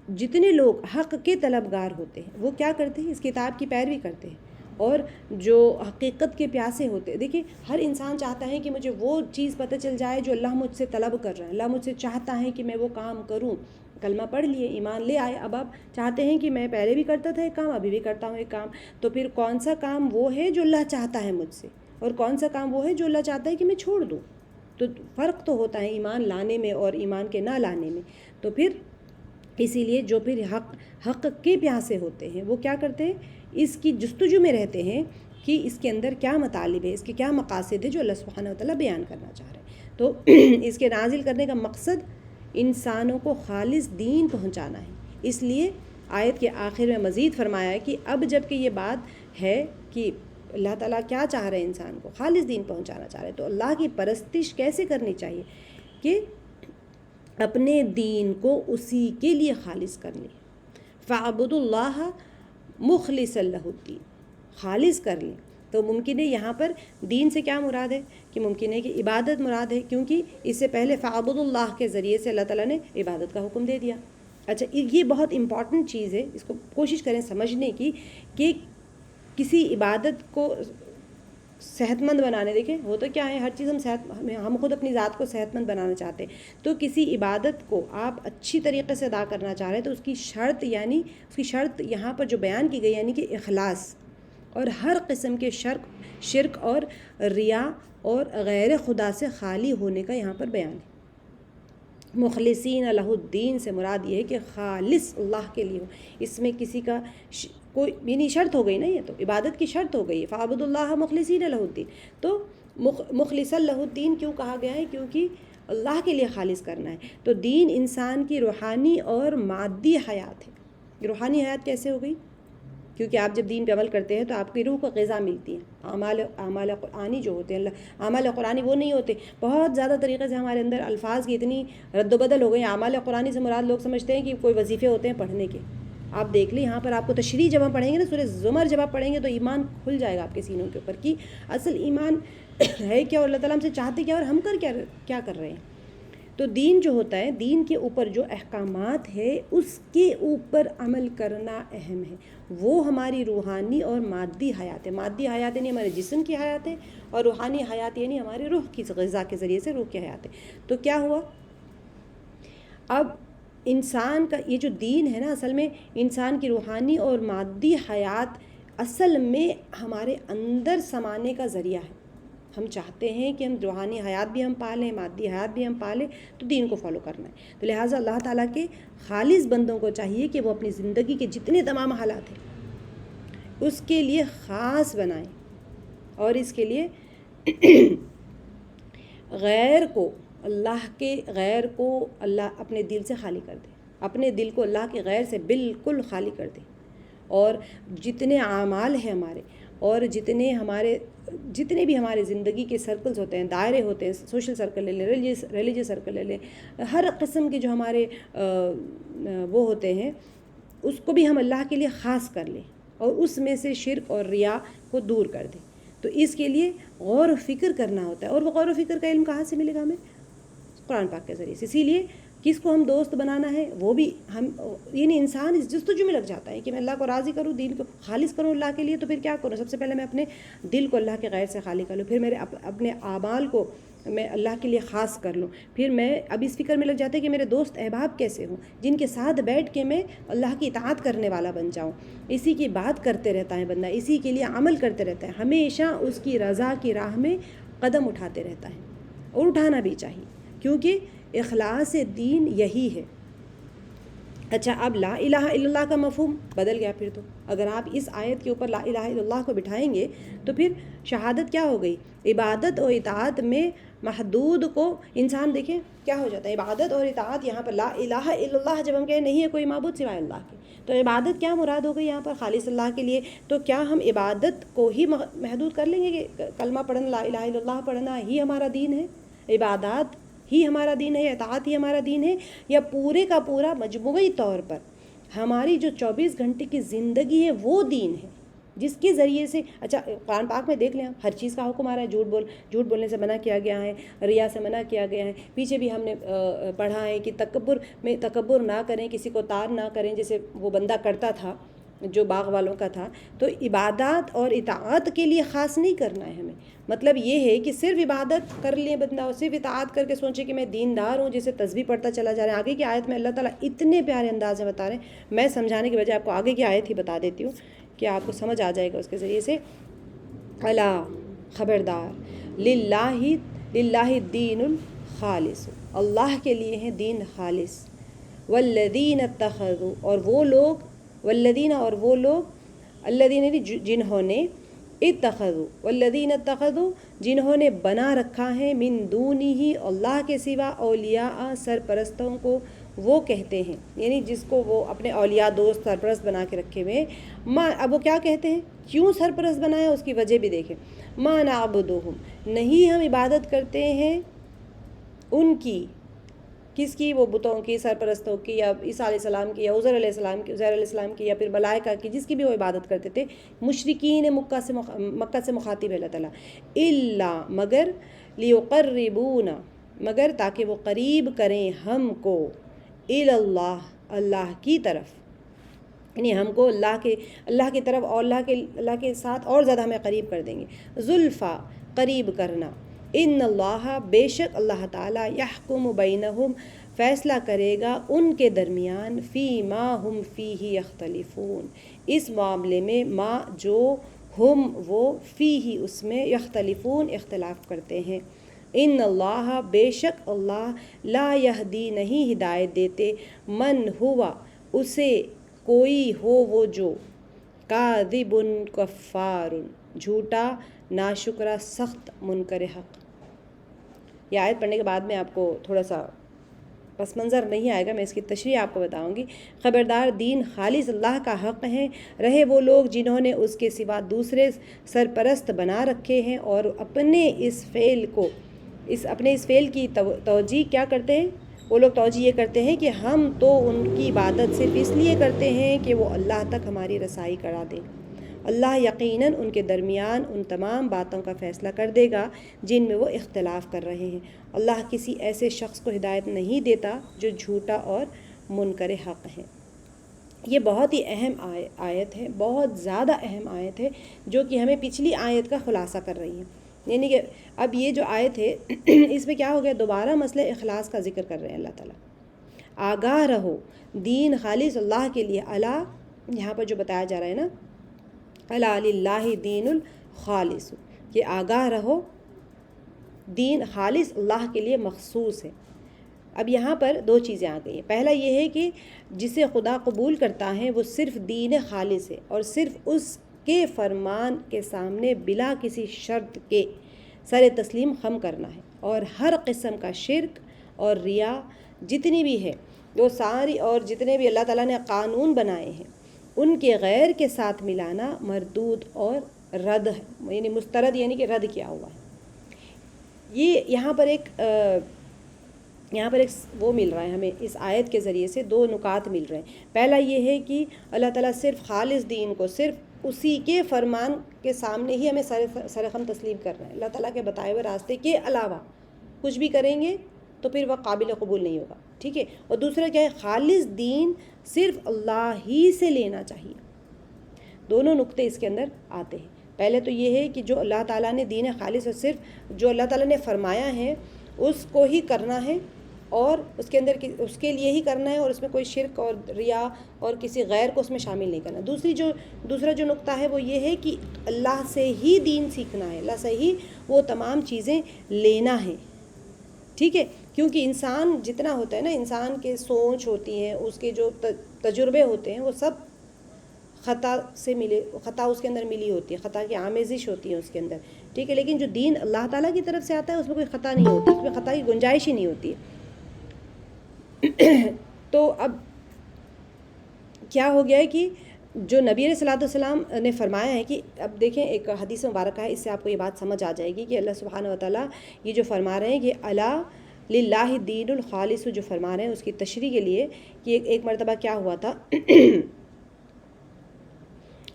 جتنے لوگ حق کے طلبگار ہوتے ہیں وہ کیا کرتے ہیں، اس کتاب کی پیروی کرتے ہیں، اور جو حقیقت کے پیاسے ہوتے ہیں. دیکھیں ہر انسان چاہتا ہے کہ مجھے وہ چیز پتہ چل جائے جو اللہ مجھ سے طلب کر رہا ہے، اللہ مجھ سے چاہتا ہے کہ میں وہ کام کروں. کلمہ پڑھ لیے، ایمان لے آئے، اب آپ چاہتے ہیں کہ میں پہلے بھی کرتا تھا ایک کام، ابھی بھی کرتا ہوں ایک کام. تو پھر کون سا کام وہ ہے جو اللہ چاہتا ہے مجھ سے، اور کون سا کام وہ ہے جو اللہ چاہتا ہے کہ میں چھوڑ دوں. تو فرق تو ہوتا ہے ایمان لانے میں اور ایمان کے نہ لانے میں. تو پھر اسی لیے جو پھر حق کے پیاسے ہوتے ہیں وہ کیا کرتے ہیں، اس کی جستجو میں رہتے ہیں کہ اس کے اندر کیا مطالب ہے، اس کے کیا مقاصد ہے جو اللہ سبحانہ وتعالیٰ بیان کرنا چاہ رہے ہیں. تو اس کے نازل کرنے کا مقصد انسانوں کو خالص دین پہنچانا ہے. اس لیے آیت کے آخر میں مزید فرمایا ہے کہ اب جب کہ یہ بات ہے کہ اللہ تعالیٰ کیا چاہ رہے ہیں، انسان کو خالص دین پہنچانا چاہ رہے ہیں، تو اللہ کی پرستش کیسے کرنی چاہیے کہ اپنے دین کو اسی کے لیے خالص کر لیں. فَاعْبُدُوا اللَّهَ مُخْلِصًا لَهُ الدِّينَ، خالص کر لیں. تو ممکن ہے یہاں پر دین سے کیا مراد ہے کہ ممکن ہے کہ عبادت مراد ہے، کیونکہ اس سے پہلے فَاعْبُدُوا اللَّهَ کے ذریعے سے اللہ تعالیٰ نے عبادت کا حکم دے دیا. اچھا یہ بہت امپورٹنٹ چیز ہے، اس کو کوشش کریں سمجھنے کی کہ کسی عبادت کو صحت مند بنانے، دیکھیں وہ تو کیا ہے، ہر چیز ہم خود اپنی ذات کو صحت مند بنانا چاہتے ہیں. تو کسی عبادت کو آپ اچھی طریقے سے ادا کرنا چاہ رہے ہیں تو اس کی شرط یہاں پر جو بیان کی گئی یعنی کہ اخلاص، اور ہر قسم کے شرک اور ریا اور غیر خدا سے خالی ہونے کا یہاں پر بیان ہے. مخلصین لہ الدین سے مراد یہ ہے کہ خالص اللہ کے لیے ہو. اس میں کسی کا کوئی یعنی شرط ہو گئی نا، یہ تو عبادت کی شرط ہو گئی. فَاعْبُدُوا اللَّهَ مُخْلِصِينَ لَهُ الدِّينَ. تو مخلصا لہ الدین کیوں کہا گیا ہے؟ کیونکہ اللہ کے لیے خالص کرنا ہے. تو دین انسان کی روحانی اور مادی حیات ہے. روحانی حیات کیسے ہو گئی؟ کیونکہ آپ جب دین پہ عمل کرتے ہیں تو آپ کی روح کو غذا ملتی ہے. اعمال قرآنی جو ہوتے ہیں، اعمال قرآنی وہ نہیں ہوتے. بہت زیادہ طریقے سے ہمارے اندر الفاظ کی اتنی رد و بدل ہو گئی. اعمال قرآنی سے مراد لوگ سمجھتے ہیں کہ کوئی وظیفے ہوتے ہیں پڑھنے کے. آپ دیکھ لیں یہاں پر آپ کو تشریح جب ہم پڑھیں گے نا، سورہ زمر جب آپ پڑھیں گے تو ایمان کھل جائے گا آپ کے سینوں کے اوپر کہ اصل ایمان ہے کیا، اور اللہ تعالیٰ ہم سے چاہتے کیا، اور ہم کیا کر رہے ہیں. تو دین جو ہوتا ہے، دین کے اوپر جو احکامات ہے اس کے اوپر عمل کرنا اہم ہے. وہ ہماری روحانی اور مادی حیات ہے. مادی حیات یعنی ہمارے جسم کی حیات ہے، اور روحانی حیات یعنی ہمارے روح کی غذا کے ذریعے سے روح کی حیات ہے. تو کیا ہوا، اب انسان کا یہ جو دین ہے نا، اصل میں انسان کی روحانی اور مادی حیات اصل میں ہمارے اندر سمانے کا ذریعہ ہے. ہم چاہتے ہیں کہ ہم روحانی حیات بھی ہم پالیں، مادی حیات بھی ہم پالیں، تو دین کو فالو کرنا ہے. تو لہٰذا اللہ تعالیٰ کے خالص بندوں کو چاہیے کہ وہ اپنی زندگی کے جتنے تمام حالات ہیں اس کے لیے خاص بنائیں، اور اس کے لیے غیر کو اللہ اپنے دل سے خالی کر دے. اپنے دل کو اللہ کے غیر سے بالکل خالی کر دے. اور جتنے اعمال ہیں ہمارے اور جتنے بھی ہمارے زندگی کے سرکلز ہوتے ہیں، دائرے ہوتے ہیں، سوشل سرکل لے لیں، ریلیجیس سرکل لے لیں، ہر قسم کے جو ہمارے وہ ہوتے ہیں، اس کو بھی ہم اللہ کے لیے خاص کر لیں اور اس میں سے شرک اور ریا کو دور کر دیں. تو اس کے لیے غور و فکر کرنا ہوتا ہے، اور وہ غور و فکر کا علم کہاں سے ملے گا ہمیں؟ قرآن پاک کے ذریعے سے. اسی لیے کس کو ہم دوست بنانا ہے وہ بھی ہم، یعنی انسان اس جستجو میں لگ جاتا ہے کہ میں اللہ کو راضی کروں، دین کو خالص کروں اللہ کے لیے. تو پھر کیا کروں؟ سب سے پہلے میں اپنے دل کو اللہ کے غیر سے خالی کر لوں، پھر میرے اپنے اعمال کو میں اللہ کے لیے خاص کر لوں. پھر میں اب اس فکر میں لگ جاتا ہے کہ میرے دوست احباب کیسے ہوں، جن کے ساتھ بیٹھ کے میں اللہ کی اطاعت کرنے والا بن جاؤں. اسی کی بات کرتے رہتا ہے بندہ، اسی کے لیے عمل کرتے رہتا ہے، ہمیشہ اس کی رضا کی راہ میں قدم اٹھاتے رہتا ہے، اور اٹھانا بھی چاہیے، کیونکہ اخلاص دین یہی ہے. اچھا، اب لا الہ الا اللہ کا مفہوم بدل گیا. پھر تو اگر آپ اس آیت کے اوپر لا الہ الا اللہ کو بٹھائیں گے تو پھر شہادت کیا ہو گئی؟ عبادت اور اطاعت میں محدود کو انسان دیکھیں کیا ہو جاتا ہے. عبادت اور اطاعت یہاں پر لا الہ الا اللہ جب ہم کہیں نہیں ہے کوئی معبود سوائے اللہ کے، تو عبادت کیا مراد ہو گئی یہاں پر؟ خالص اللہ کے لیے. تو کیا ہم عبادت کو ہی محدود کر لیں گے کہ کلمہ پڑھنا، لا الہ الا اللہ پڑھنا ہی ہمارا دین ہے، عبادات ہی ہمارا دین ہے، اطاعت ہی ہمارا دین ہے؟ یا پورے کا پورا مجموعی طور پر ہماری جو 24 گھنٹے کی زندگی ہے وہ دین ہے جس کے ذریعے سے؟ اچھا، قرآن پاک میں دیکھ لیں، ہر چیز کا حکم آ رہا ہے. جھوٹ بولنے سے منع کیا گیا ہے، ریا سے منع کیا گیا ہے. پیچھے بھی ہم نے پڑھا ہے کہ تکبر نہ کریں، کسی کو تار نہ کریں، جیسے وہ بندہ کرتا تھا جو باغ والوں کا تھا. تو عبادات اور اطاعت کے لیے خاص نہیں کرنا ہے ہمیں. مطلب یہ ہے کہ صرف عبادت کر لیں بندہ اور صرف اطاعت کر کے سوچے کہ میں دیندار ہوں، جیسے تسبیح پڑھتا چلا جا رہا ہے. آگے کی آیت میں اللہ تعالیٰ اتنے پیارے انداز میں بتا رہے ہیں، میں سمجھانے کی بجائے آپ کو آگے کی آیت ہی بتا دیتی ہوں کہ آپ کو سمجھ آ جائے گا اس کے ذریعے سے. الا، خبردار، للہ الدین الخالص، اللہ کے لیے ہے دین خالص. والذین اتخذوا، اور وہ لوگ، والذین اور وہ لوگ، الذین جنہوں نے، اتخذوا، والذین اتخذوا جنہوں نے بنا رکھا ہے، من دونہ اللہ کے سوا، اولیاء سرپرستوں کو وہ کہتے ہیں، یعنی جس کو وہ اپنے اولیاء دوست سرپرست بنا کے رکھے ہوئے. اب وہ کیا کہتے ہیں، کیوں سرپرست بنایا اس کی وجہ بھی دیکھیں. ما نعبدہم، نہیں ہم عبادت کرتے ہیں ان کی، کس کی؟ وہ بتوں کی، سرپرستوں کی، یا عیسیٰ علیہ السلام کی، یا عزیر علیہ السلام کی، یا پھر ملائکہ کی، جس کی بھی وہ عبادت کرتے تھے. مشرکین مکہ سے مخاطب ہے اللہ تعالیٰ. الا، مگر، لیقربونا، مگر تاکہ وہ قریب کریں ہم کو، اللہ، اللہ کی طرف، یعنی ہم کو اللہ کی طرف، اور اللہ کے ساتھ اور زیادہ ہمیں قریب کر دیں گے. زلفا، قریب کرنا. ان اللہ، بے شک اللہ تعالیٰ، یحکم بینہم، فیصلہ کرے گا ان کے درمیان، فی ما ہم فیہ یختلفون، اس معاملے میں، ما جو، ہم وہ، فیہ اس میں، یختلفون اختلاف کرتے ہیں. ان اللہ، بے شک اللہ، لا یہدی نہیں ہدایت دیتے، من ہوا اسے، کوئی ہو وہ جو، کاذب کفار، جھوٹا، ناشکرہ، سخت منکر حق. یہ آیت پڑھنے کے بعد میں آپ کو تھوڑا سا پس منظر نہیں آئے گا، میں اس کی تشریح آپ کو بتاؤں گی. خبردار، دین خالص اللہ کا حق ہے، رہے وہ لوگ جنہوں نے اس کے سوا دوسرے سرپرست بنا رکھے ہیں، اور اپنے اس فعل کی توجیہ کیا کرتے ہیں؟ وہ لوگ توجیہ یہ کرتے ہیں کہ ہم تو ان کی عبادت صرف اس لیے کرتے ہیں کہ وہ اللہ تک ہماری رسائی کرا دیں. اللہ یقیناً ان کے درمیان ان تمام باتوں کا فیصلہ کر دے گا جن میں وہ اختلاف کر رہے ہیں. اللہ کسی ایسے شخص کو ہدایت نہیں دیتا جو جھوٹا اور منکر حق ہے. یہ بہت ہی اہم آیت ہے، بہت زیادہ اہم آیت ہے، جو کہ ہمیں پچھلی آیت کا خلاصہ کر رہی ہے. یعنی کہ اب یہ جو آیت ہے اس میں کیا ہو گیا، دوبارہ مسئلہ اخلاص کا ذکر کر رہے ہیں اللہ تعالیٰ. آگاہ رہو، دین خالص اللہ کے لیے. اللہ یہاں پر جو بتایا جا رہا ہے نا، الا للہ دین الخالص، کہ آگاہ رہو، دین خالص اللہ کے لیے مخصوص ہے. اب یہاں پر دو چیزیں آ گئی ہیں. پہلا یہ ہے کہ جسے خدا قبول کرتا ہے وہ صرف دین خالص ہے، اور صرف اس کے فرمان کے سامنے بلا کسی شرط کے سر تسلیم خم کرنا ہے، اور ہر قسم کا شرک اور ریا جتنی بھی ہے وہ ساری، اور جتنے بھی اللہ تعالیٰ نے قانون بنائے ہیں ان کے غیر کے ساتھ ملانا مردود اور رد ہے، یعنی مسترد یعنی کہ رد کیا ہوا ہے. یہ یہاں پر ایک وہ مل رہا ہے ہمیں اس آیت کے ذریعے سے، دو نکات مل رہے ہیں. پہلا یہ ہے کہ اللہ تعالیٰ صرف خالص دین کو صرف اسی کے فرمان کے سامنے ہی ہمیں سرخم تسلیم کر رہے ہیں. اللہ تعالیٰ کے بتائے ہوئے راستے کے علاوہ کچھ بھی کریں گے تو پھر وہ قابل قبول نہیں ہوگا. ٹھیک ہے. اور دوسرا کیا ہے، خالص دین صرف اللہ ہی سے لینا چاہیے. دونوں نقطے اس کے اندر آتے ہیں. پہلے تو یہ ہے کہ جو اللہ تعالیٰ نے دین خالص اور صرف جو اللہ تعالیٰ نے فرمایا ہے اس کو ہی کرنا ہے، اور اس کے اندر اس کے لیے ہی کرنا ہے، اور اس میں کوئی شرک اور ریا اور کسی غیر کو اس میں شامل نہیں کرنا. دوسرا جو نقطہ ہے وہ یہ ہے کہ اللہ سے ہی دین سیکھنا ہے، اللہ سے ہی وہ تمام چیزیں لینا ہے. ٹھیک ہے. کیونکہ انسان جتنا ہوتا ہے نا، انسان کے سوچ ہوتی ہیں، اس کے جو تجربے ہوتے ہیں وہ سب خطا اس کے اندر ملی ہوتی ہے، خطا کی آمیزش ہوتی ہے اس کے اندر. ٹھیک ہے. لیکن جو دین اللہ تعالیٰ کی طرف سے آتا ہے اس میں کوئی خطا نہیں ہوتی، اس میں خطا کی گنجائش ہی نہیں ہوتی ہے. تو اب کیا ہو گیا ہے کہ جو نبی علیہ الصلوۃ والسلام نے فرمایا ہے کہ اب دیکھیں ایک حدیث مبارکہ ہے، اس سے آپ کو یہ بات سمجھ آ جائے گی کہ اللہ سبحانہ وتعالیٰ یہ جو فرما رہے ہیں کہ الا للہ الدین الخالص جو فرما رہے ہیں اس کی تشریح کے لیے کہ ایک مرتبہ کیا ہوا تھا.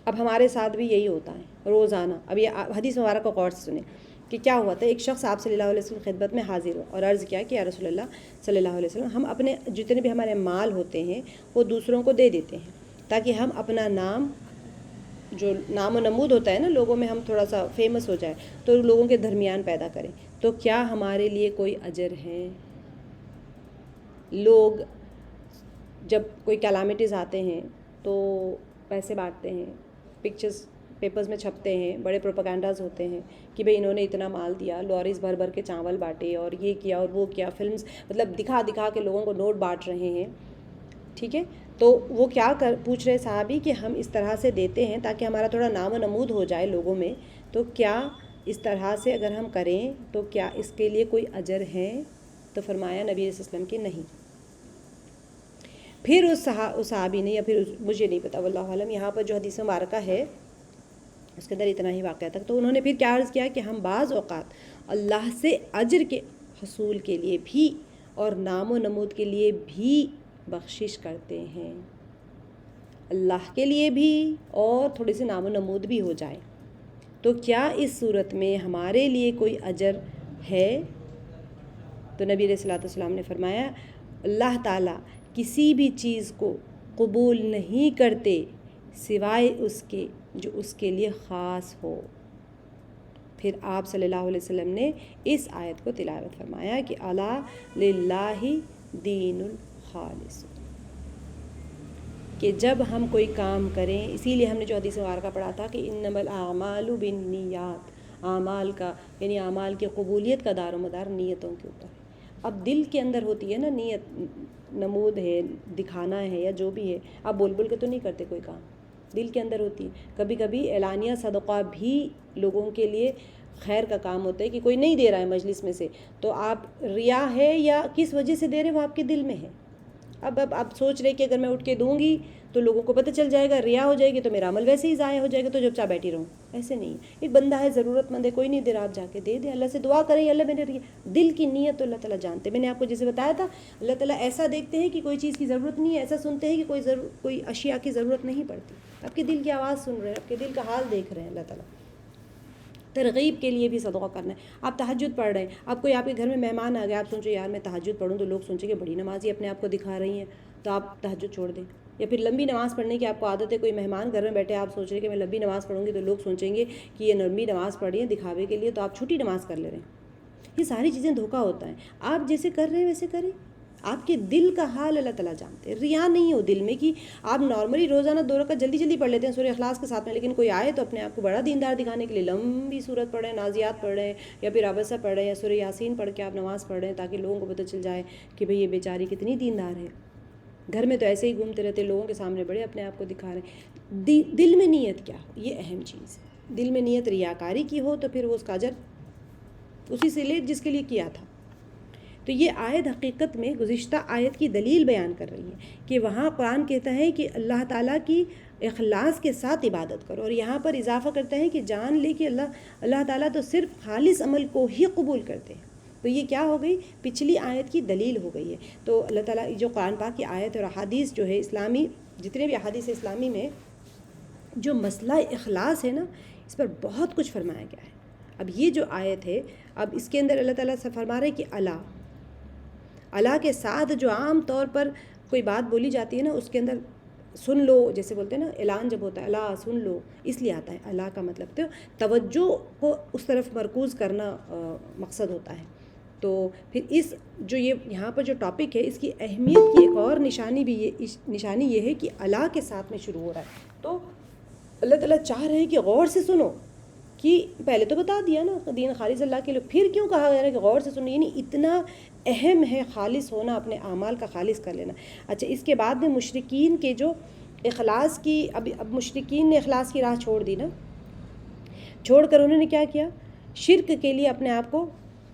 اب ہمارے ساتھ بھی یہی ہوتا ہے روزانہ. اب یہ حدیث مبارک کو غور سے سنیں کہ کیا ہوا تھا. ایک شخص آپ صلی اللہ علیہ وسلم خدمت میں حاضر ہو اور عرض کیا کہ یا رسول اللہ صلی اللہ علیہ وسلم، ہم اپنے جتنے بھی ہمارے مال ہوتے ہیں وہ دوسروں کو دے دیتے ہیں تاکہ ہم اپنا نام، جو نام و نمود ہوتا ہے نا لوگوں میں، ہم تھوڑا سا فیمس ہو جائے تو لوگوں کے درمیان پیدا کریں. تو کیا ہمارے لیے کوئی اجر ہے؟ لوگ جب کوئی کیلامٹیز آتے ہیں تو پیسے بانٹتے ہیں، پکچرز پیپرز میں چھپتے ہیں، بڑے پروپیگنڈاز ہوتے ہیں کہ بھئی انہوں نے اتنا مال دیا، لوریز بھر بھر کے چاول بانٹے اور یہ کیا اور وہ کیا، فلمز مطلب دکھا دکھا کے لوگوں کو نوٹ بانٹ رہے ہیں. ٹھیک ہے. تو وہ کیا پوچھ رہے صحابی کہ ہم اس طرح سے دیتے ہیں تاکہ ہمارا تھوڑا نام و نمود ہو جائے لوگوں میں، تو کیا اس طرح سے اگر ہم کریں تو کیا اس کے لیے کوئی اجر ہے؟ تو فرمایا نبی علیہ السلام کہ نہیں. پھر اس صحابی نے، یا پھر مجھے نہیں پتا واللہ عالم، یہاں پر جو حدیث مبارکہ ہے اس کے اندر اتنا ہی واقعہ تک، تو انہوں نے پھر کیا عرض کیا کہ ہم بعض اوقات اللہ سے اجر کے حصول کے لیے بھی اور نام و نمود کے لیے بھی بخشش کرتے ہیں. اللہ کے لیے بھی اور تھوڑی سی نام و نمود بھی ہو جائے. تو کیا اس صورت میں ہمارے لیے کوئی اجر ہے؟ تو نبی علیہ الصلوۃ والسلام نے فرمایا اللہ تعالیٰ کسی بھی چیز کو قبول نہیں کرتے سوائے اس کے جو اس کے لیے خاص ہو. پھر آپ صلی اللہ علیہ وسلم نے اس آیت کو تلاوت فرمایا کہ الا للہ دین الخالص، کہ جب ہم کوئی کام کریں، اسی لیے ہم نے جو حدیث مبارکہ پڑھا تھا کہ انما الاعمال بالنیات، اعمال کا یعنی اعمال کی قبولیت کا دار و مدار نیتوں کے اوپر ہے. اب دل کے اندر ہوتی ہے نا نیت، نمود ہے، دکھانا ہے یا جو بھی ہے، آپ بول بول کے تو نہیں کرتے کوئی کام، دل کے اندر ہوتی ہے. کبھی کبھی اعلانیہ صدقہ بھی لوگوں کے لیے خیر کا کام ہوتا ہے کہ کوئی نہیں دے رہا ہے مجلس میں سے، تو آپ ریا ہے یا کس وجہ سے دے رہے وہ آپ کے دل میں ہے. اب آپ سوچ رہے کہ اگر میں اٹھ کے دوں گی تو لوگوں کو پتہ چل جائے گا، ریا ہو جائے گی تو میرا عمل ویسے ہی ضائع ہو جائے گا، تو جب چاہ بیٹھی رہوں. ایسے نہیں. ایک بندہ ہے ضرورت مند ہے، کوئی نہیں دے رہا، آپ جا کے دے دیں، اللہ سے دعا کریں اللہ میں نے دل کی نیت تو اللہ تعالیٰ جانتے. میں نے آپ کو جیسے بتایا تھا اللہ تعالیٰ ایسا دیکھتے ہیں کہ کوئی چیز کی ضرورت نہیں ہے، ایسا سنتے ہیں کہ کوئی اشیاء کی ضرورت نہیں پڑتی. آپ کے دل کی آواز سن رہے ہیں، آپ کے دل کا حال دیکھ رہے ہیں اللہ تعالیٰ. ترغیب کے لیے بھی صدقہ کرنا ہے. آپ تہجد پڑھ رہے ہیں، آپ کوئی آپ کے گھر میں مہمان آ گیا، آپ سوچو یار میں تہجد پڑھوں تو لوگ سوچیں کہ بڑی نمازی اپنے آپ کو دکھا رہی ہیں، تو آپ تہجد چھوڑ دیں. یا پھر لمبی نماز پڑھنے کی آپ کو عادت ہے، کوئی مہمان گھر میں بیٹھے، آپ سوچ رہے ہیں کہ میں لمبی نماز پڑھوں گی تو لوگ سوچیں گے کہ یہ لمبی نماز پڑھ رہی ہیں دکھاوے کے لیے، تو آپ چھوٹی نماز کر لے رہے ہیں. یہ ساری چیزیں دھوکہ ہوتا ہے. آپ جیسے کر رہے ہیں ویسے کریں، آپ کے دل کا حال اللہ تعالیٰ جانتے ہیں. ریا نہیں ہو دل میں کہ آپ نارملی روزانہ 2 رکعت جلدی جلدی پڑھ لیتے ہیں سورہ اخلاص کے ساتھ میں، لیکن کوئی آئے تو اپنے آپ کو بڑا دیندار دکھانے کے لیے لمبی صورت پڑھ رہے ہیں، نازیات پڑھ رہے ہیں یا پھر عبسہ پڑھ رہے ہیں یا سورہ یاسین پڑھ کے آپ نماز پڑھ رہے ہیں تاکہ لوگوں کو پتہ چل جائے کہ بھئی یہ بیچاری کتنی دیندار ہے. گھر میں تو ایسے ہی گھومتے رہتے، لوگوں کے سامنے بڑے اپنے آپ کو دکھا رہے ہیں. دل میں نیت کیا ہو، یہ اہم چیز ہے. دل میں نیت ریاکاری کی ہو تو پھر وہ اس کا اجر اسی سے لے جس کے لیے کیا تھا. تو یہ آیت حقیقت میں گزشتہ آیت کی دلیل بیان کر رہی ہے کہ وہاں قرآن کہتا ہے کہ اللہ تعالیٰ کی اخلاص کے ساتھ عبادت کرو. اور یہاں پر اضافہ کرتا ہے کہ جان لے کہ اللہ تعالیٰ تو صرف خالص عمل کو ہی قبول کرتے ہیں. تو یہ کیا ہو گئی؟ پچھلی آیت کی دلیل ہو گئی ہے. تو اللہ تعالیٰ جو قرآن پاک کی آیت اور احادیث جو ہے اسلامی، جتنے بھی احادیث اسلامی میں جو مسئلہ اخلاص ہے نا، اس پر بہت کچھ فرمایا گیا ہے. اب یہ جو آیت ہے، اب اس کے اندر اللہ تعالیٰ سے فرما رہے کہ اللہ کے ساتھ جو عام طور پر کوئی بات بولی جاتی ہے نا، اس کے اندر سن لو جیسے بولتے ہیں نا، اعلان جب ہوتا ہے اللہ سن لو، اس لیے آتا ہے اللہ کا مطلب تو توجہ کو اس طرف مرکوز کرنا مقصد ہوتا ہے. تو پھر اس جو یہاں پر جو ٹاپک ہے، اس کی اہمیت کی ایک اور نشانی یہ ہے کہ اللہ کے ساتھ میں شروع ہو رہا ہے. تو اللہ تعالیٰ چاہ رہے ہیں کہ غور سے سنو، کہ پہلے تو بتا دیا نا دین خالص اللہ کے لیے، پھر کیوں کہا گیا کہ غور سے سنو؟ یعنی اتنا اہم ہے خالص ہونا، اپنے اعمال کا خالص کر لینا. اچھا، اس کے بعد میں مشرکین کے جو اخلاص کی اب مشرکین نے اخلاص کی راہ چھوڑ دی نا، چھوڑ کر انہوں نے کیا کیا؟ شرک کے لیے اپنے آپ کو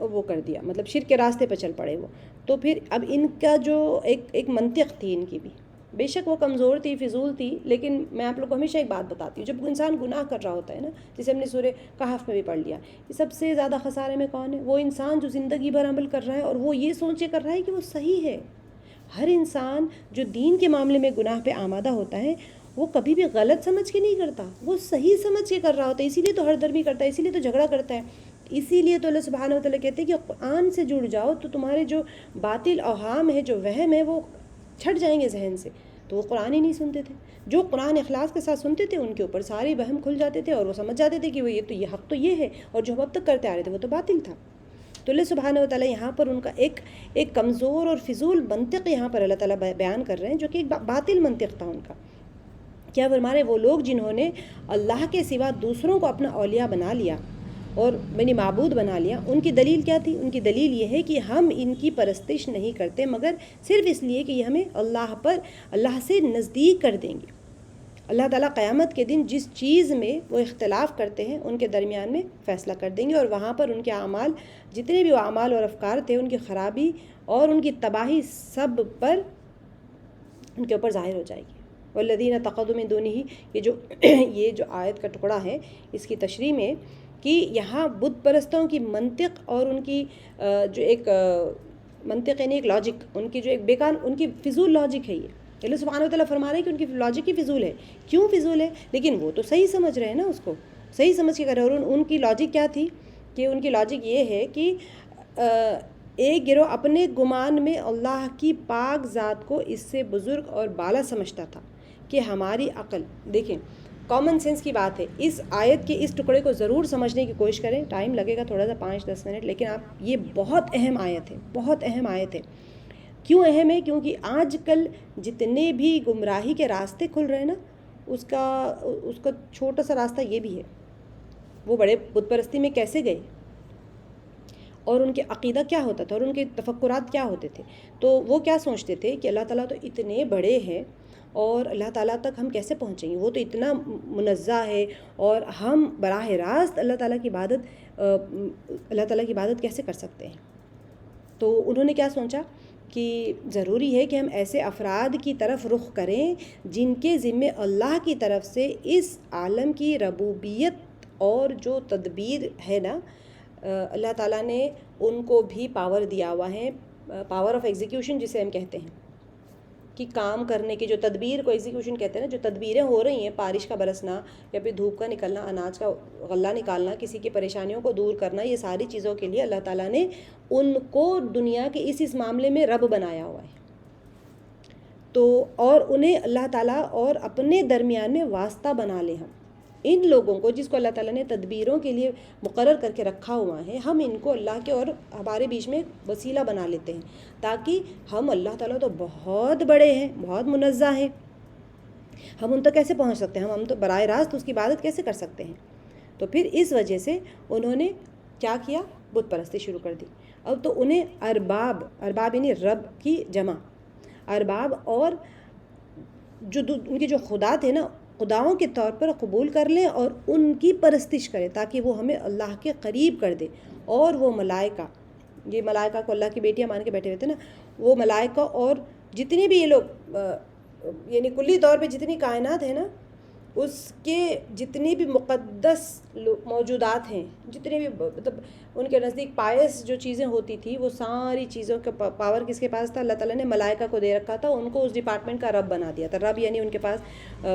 وہ کر دیا، مطلب شرک کے راستے پہ چل پڑے وہ. تو پھر اب ان کا جو ایک منطق تھی ان کی بھی، بے شک وہ کمزور تھی، فضول تھی، لیکن میں آپ لوگ کو ہمیشہ ایک بات بتاتی ہوں، جب انسان گناہ کر رہا ہوتا ہے نا، جسے ہم نے سورہ کہف میں بھی پڑھ لیا، کہ سب سے زیادہ خسارے میں کون ہے؟ وہ انسان جو زندگی بھر عمل کر رہا ہے اور وہ یہ سوچے کر رہا ہے کہ وہ صحیح ہے. ہر انسان جو دین کے معاملے میں گناہ پہ آمادہ ہوتا ہے، وہ کبھی بھی غلط سمجھ کے نہیں کرتا، وہ صحیح سمجھ کے کر رہا ہوتا ہے. اسی لیے تو ہر درمی کرتا ہے، اسی لیے تو جھگڑا کرتا ہے. اسی لیے تو اللہ سبحانہ و تعالیٰ کہتے ہیں کہ قرآن سے جڑ جاؤ تو تمہارے جو باطل اوہام ہے، جو وہم ہے، وہ چھٹ جائیں گے ذہن سے. تو وہ قرآن ہی نہیں سنتے تھے. جو قرآن اخلاص کے ساتھ سنتے تھے، ان کے اوپر سارے وہم کھل جاتے تھے اور وہ سمجھ جاتے تھے کہ وہ یہ حق تو یہ ہے، اور جو ہم اب تک کرتے آ رہے تھے وہ تو باطل تھا. تو اللہ سبحانہ و تعالیٰ یہاں پر ان کا ایک کمزور اور فضول منطق یہاں پر اللہ تعالیٰ بیان کر رہے ہیں، جو کہ ایک باطل منطق تھا ان کا. کیا فرما رہے؟ وہ لوگ جنہوں نے اللہ کے سوا دوسروں کو اپنا اولیاء بنا لیا اور یعنی معبود بنا لیا، ان کی دلیل کیا تھی؟ ان کی دلیل یہ ہے کہ ہم ان کی پرستش نہیں کرتے مگر صرف اس لیے کہ یہ ہمیں اللہ سے نزدیک کر دیں گے. اللہ تعالیٰ قیامت کے دن جس چیز میں وہ اختلاف کرتے ہیں ان کے درمیان میں فیصلہ کر دیں گے، اور وہاں پر ان کے اعمال، جتنے بھی وہ اعمال اور افکار تھے، ان کی خرابی اور ان کی تباہی سب پر ان کے اوپر ظاہر ہو جائے گی. والذین اتخذوا من دونہ، یہ جو آیت کا ٹکڑا ہے، اس کی تشریح میں کہ یہاں بت پرستوں کی منطق اور ان کی جو ایک منطق یعنی ایک لاجک، ان کی جو ایک بیکار، ان کی فضول لاجک ہے. یہ اللہ سبحانہ و تعالیٰ فرما رہے ہیں کہ ان کی لاجک ہی فضول ہے. کیوں فضول ہے؟ لیکن وہ تو صحیح سمجھ رہے ہیں نا، اس کو صحیح سمجھ کے کر رہے ہیں. اور ان کی لاجک کیا تھی؟ کہ ان کی لاجک یہ ہے کہ ایک گروہ اپنے گمان میں اللہ کی پاک ذات کو اس سے بزرگ اور بالا سمجھتا تھا کہ ہماری عقل، دیکھیں کامن سینس کی بات ہے. اس آیت کے اس ٹکڑے کو ضرور سمجھنے کی کوشش کریں، ٹائم لگے گا تھوڑا سا 5-10 منٹ، لیکن آپ یہ بہت اہم آیت ہے، بہت اہم آیت ہے. کیوں اہم ہے؟ کیونکہ آج کل جتنے بھی گمراہی کے راستے کھل رہے ہیں نا، اس کا چھوٹا سا راستہ یہ بھی ہے. وہ بڑے بت پرستی میں کیسے گئے اور ان کے عقیدہ کیا ہوتا تھا اور ان کے تفکرات کیا ہوتے تھے. تو وہ کیا سوچتے تھے کہ اللہ تعالیٰ تو اتنے بڑے ہیں اور اللہ تعالیٰ تک ہم کیسے پہنچیں گے؟ وہ تو اتنا منزہ ہے، اور ہم براہ راست اللہ تعالیٰ کی عبادت کیسے کر سکتے ہیں؟ تو انہوں نے کیا سوچا کہ ضروری ہے کہ ہم ایسے افراد کی طرف رخ کریں جن کے ذمے اللہ کی طرف سے اس عالم کی ربوبیت اور جو تدبیر ہے نا، اللہ تعالیٰ نے ان کو بھی پاور دیا ہوا ہے، پاور آف ایگزیکیوشن جسے ہم کہتے ہیں، کہ کام کرنے کی جو تدبیر کو ایگزیکیوشن کہتے ہیں نا، جو تدبیریں ہو رہی ہیں، بارش کا برسنا یا پھر دھوپ کا نکلنا، اناج کا غلہ نکالنا، کسی کی پریشانیوں کو دور کرنا، یہ ساری چیزوں کے لیے اللہ تعالیٰ نے ان کو دنیا کے اس معاملے میں رب بنایا ہوا ہے. تو اور انہیں اللہ تعالیٰ اور اپنے درمیان میں واسطہ بنا لے. ہم ان لوگوں کو جس کو اللہ تعالیٰ نے تدبیروں کے لیے مقرر کر کے رکھا ہوا ہے، ہم ان کو اللہ کے اور ہمارے بیچ میں وسیلہ بنا لیتے ہیں، تاکہ ہم، اللہ تعالیٰ تو بہت بڑے ہیں، بہت منزہ ہیں، ہم ان تک کیسے پہنچ سکتے ہیں؟ ہم تو براہ راست اس کی عبادت کیسے کر سکتے ہیں؟ تو پھر اس وجہ سے انہوں نے کیا کیا؟ بت پرستی شروع کر دی. اب تو انہیں ارباب یعنی رب کی جمع، ارباب اور جو ان کے جو خدا تھے نا، خداؤں کے طور پر قبول کر لیں اور ان کی پرستش کریں، تاکہ وہ ہمیں اللہ کے قریب کر دے. اور وہ ملائکہ، یہ ملائکہ کو اللہ کی بیٹیاں مان کے بیٹھے ہوئے تھے نا، وہ ملائکہ اور جتنے بھی یہ لوگ یعنی کلی طور پہ جتنی کائنات ہے نا، اس کے جتنی بھی مقدس موجودات ہیں، جتنے بھی مطلب ان کے نزدیک پائس جو چیزیں ہوتی تھی، وہ ساری چیزوں کا پاور کس کے پاس تھا؟ اللہ تعالیٰ نے ملائکہ کو دے رکھا تھا، ان کو اس ڈپارٹمنٹ کا رب بنا دیا تھا. رب یعنی ان کے پاس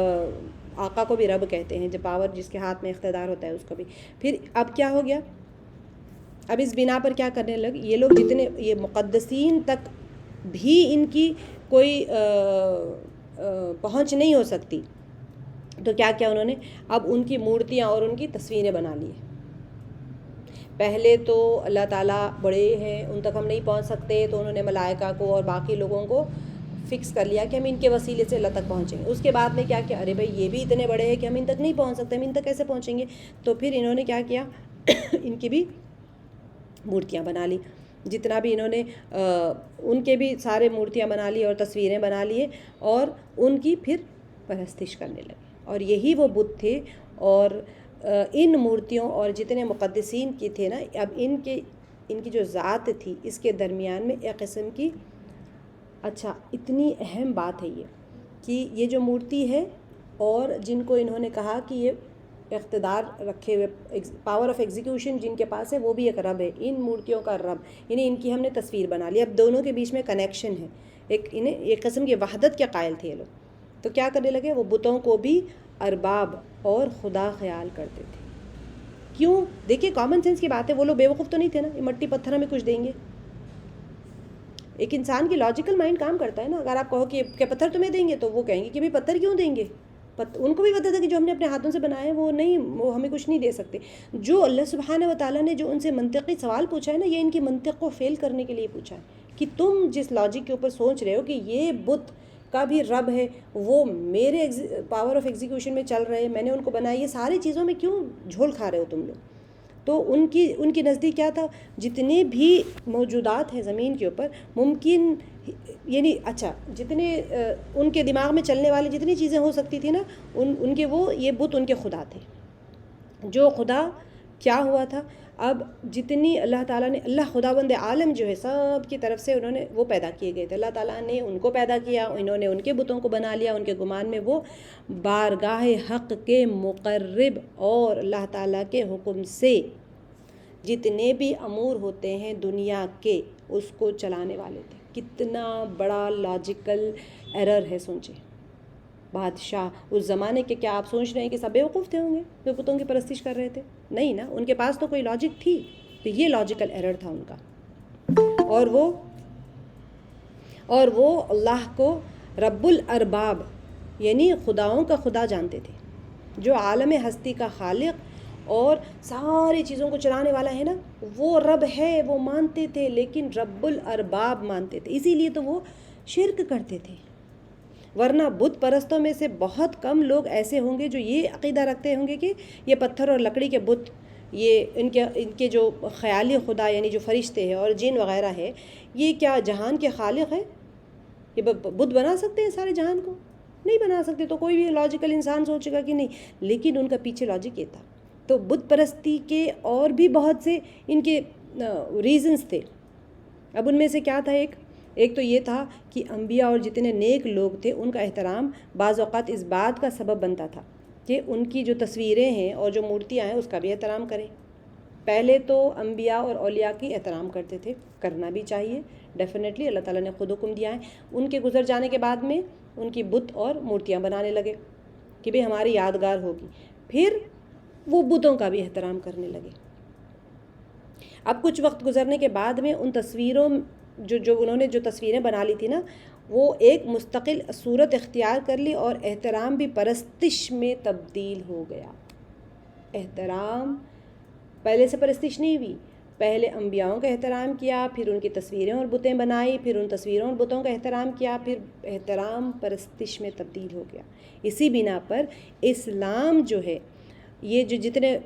آقا کو بھی رب کہتے ہیں، جو پاور جس کے ہاتھ میں اقتدار ہوتا ہے اس کو بھی. پھر اب کیا ہو گیا؟ اب اس بنا پر کیا کرنے لگ یہ لوگ، جتنے یہ مقدسین تک بھی ان کی کوئی پہنچ نہیں ہو سکتی، تو کیا کیا انہوں نے؟ اب ان کی مورتیاں اور ان کی تصویریں بنا لی. پہلے تو اللہ تعالیٰ بڑے ہیں، ان تک ہم نہیں پہنچ سکتے، تو انہوں نے ملائکہ کو اور باقی لوگوں کو فکس کر لیا کہ ہم ان کے وسیلے سے اللہ تک پہنچیں گے. اس کے بعد میں کیا کیا؟ ارے بھائی یہ بھی اتنے بڑے ہیں کہ ہم ان تک نہیں پہنچ سکتے، ہم ان تک کیسے پہنچیں گے؟ تو پھر انہوں نے کیا کیا؟ ان کی بھی مورتیاں بنا لی. جتنا بھی انہوں نے ان کے بھی سارے مورتیاں بنا لی اور تصویریں بنا لیے، اور ان کی پھر پرستش کرنے لگے. اور یہی وہ بت تھے. اور ان مورتیوں اور جتنے مقدسین کی تھے نا، اب ان کی جو ذات تھی، اس کے درمیان میں ایک قسم کی، اچھا اتنی اہم بات ہے یہ کہ یہ جو مورتی ہے، اور جن کو انہوں نے کہا کہ یہ اقتدار رکھے ہوئے، پاور آف ایگزیکیوشن جن کے پاس ہے، وہ بھی ایک رب ہے. ان مورتیوں کا رب، یعنی ان کی ہم نے تصویر بنا لی. اب دونوں کے بیچ میں کنیکشن ہے، انہیں ایک قسم کی وحدت کے قائل تھے یہ لوگ. تو کیا کرنے لگے؟ وہ بتوں کو بھی ارباب اور خدا خیال کرتے تھے. کیوں؟ دیکھیے کامن سینس کی بات ہے، وہ لوگ بیوقوف تو نہیں تھے نا، یہ مٹی پتھر ہمیں کچھ دیں گے. ایک انسان کی لاجیکل مائنڈ کام کرتا ہے نا. اگر آپ کہو کہ پتھر تمہیں دیں گے، تو وہ کہیں گے کہ بھئی پتھر کیوں دیں گے؟ ان کو بھی پتہ تھا کہ جو ہم نے اپنے ہاتھوں سے بنایا ہے وہ ہمیں کچھ نہیں دے سکتے. جو اللہ سبحانہ و تعالیٰ نے جو ان سے منطقی سوال پوچھا ہے نا، یہ ان کی منطق کو فیل کرنے کے لیے پوچھا ہے کہ تم جس لاجک کے اوپر سوچ رہے ہو کہ یہ بت کا بھی رب ہے، وہ میرے پاور آف ایگزیکیوشن میں چل رہے ہیں، میں نے ان کو بنایا، یہ ساری چیزوں میں کیوں جھول کھا رہے ہو تم لوگ؟ تو ان کی نزدیک کیا تھا؟ جتنے بھی موجودات ہیں زمین کے اوپر، ممکن یعنی اچھا جتنے ان کے دماغ میں چلنے والی جتنی چیزیں ہو سکتی تھی نا، ان کے یہ بت ان کے خدا تھے. جو خدا کیا ہوا تھا؟ اب جتنی اللہ تعالیٰ نے، اللہ خداوند عالم جو ہے، سب کی طرف سے انہوں نے وہ پیدا کیے گئے تھے. اللہ تعالیٰ نے ان کو پیدا کیا، انہوں نے ان کے بتوں کو بنا لیا. ان کے گمان میں وہ بارگاہ حق کے مقرب اور اللہ تعالیٰ کے حکم سے جتنے بھی امور ہوتے ہیں دنیا کے، اس کو چلانے والے تھے. کتنا بڑا لاجیکل ایرر ہے. سوچیں بادشاہ اس زمانے کے، کیا آپ سوچ رہے ہیں کہ سب بیوقوف تھے ہوں گے جو بتوں کی پرستش کر رہے تھے؟ نہیں نا، ان کے پاس تو کوئی لاجک تھی. تو یہ لاجیکل ایرر تھا ان کا. اور وہ اللہ کو رب الارباب یعنی خداؤں کا خدا جانتے تھے. جو عالم ہستی کا خالق اور ساری چیزوں کو چلانے والا ہے نا، وہ رب ہے، وہ مانتے تھے، لیکن رب الارباب مانتے تھے. اسی لیے تو وہ شرک کرتے تھے. ورنہ بت پرستوں میں سے بہت کم لوگ ایسے ہوں گے جو یہ عقیدہ رکھتے ہوں گے کہ یہ پتھر اور لکڑی کے بت، یہ ان کے جو خیالی خدا یعنی جو فرشتے ہیں اور جن وغیرہ ہے، یہ کیا جہان کے خالق ہے؟ یہ بت بنا سکتے ہیں سارے جہان کو؟ نہیں بنا سکتے. تو کوئی بھی لاجیکل انسان سوچے گا کہ نہیں، لیکن ان کا پیچھے لاجک یہ تھا. تو بت پرستی کے اور بھی بہت سے ان کے ریزنز تھے. اب ان میں سے کیا تھا؟ ایک تو یہ تھا کہ انبیاء اور جتنے نیک لوگ تھے ان کا احترام بعض اوقات اس بات کا سبب بنتا تھا کہ ان کی جو تصویریں ہیں اور جو مورتیاں ہیں اس کا بھی احترام کریں. پہلے تو انبیاء اور اولیاء کی احترام کرتے تھے، کرنا بھی چاہیے ڈیفینیٹلی، اللہ تعالیٰ نے خود حکم دیا ہے. ان کے گزر جانے کے بعد میں ان کی بت اور مورتیاں بنانے لگے کہ بھئی ہماری یادگار ہوگی. پھر وہ بتوں کا بھی احترام کرنے لگے. اب کچھ وقت گزرنے کے بعد میں ان تصویروں جو انہوں نے جو تصویریں بنا لی تھی نا، وہ ایک مستقل صورت اختیار کر لی اور احترام بھی پرستش میں تبدیل ہو گیا. احترام پہلے سے پرستش نہیں ہوئی. پہلے انبیاؤں کا احترام کیا، پھر ان کی تصویریں اور بتیں بنائی، پھر ان تصویروں اور بتوں کا احترام کیا، پھر احترام پرستش میں تبدیل ہو گیا. اسی بنا پر اسلام جو ہے، یہ جو جتنے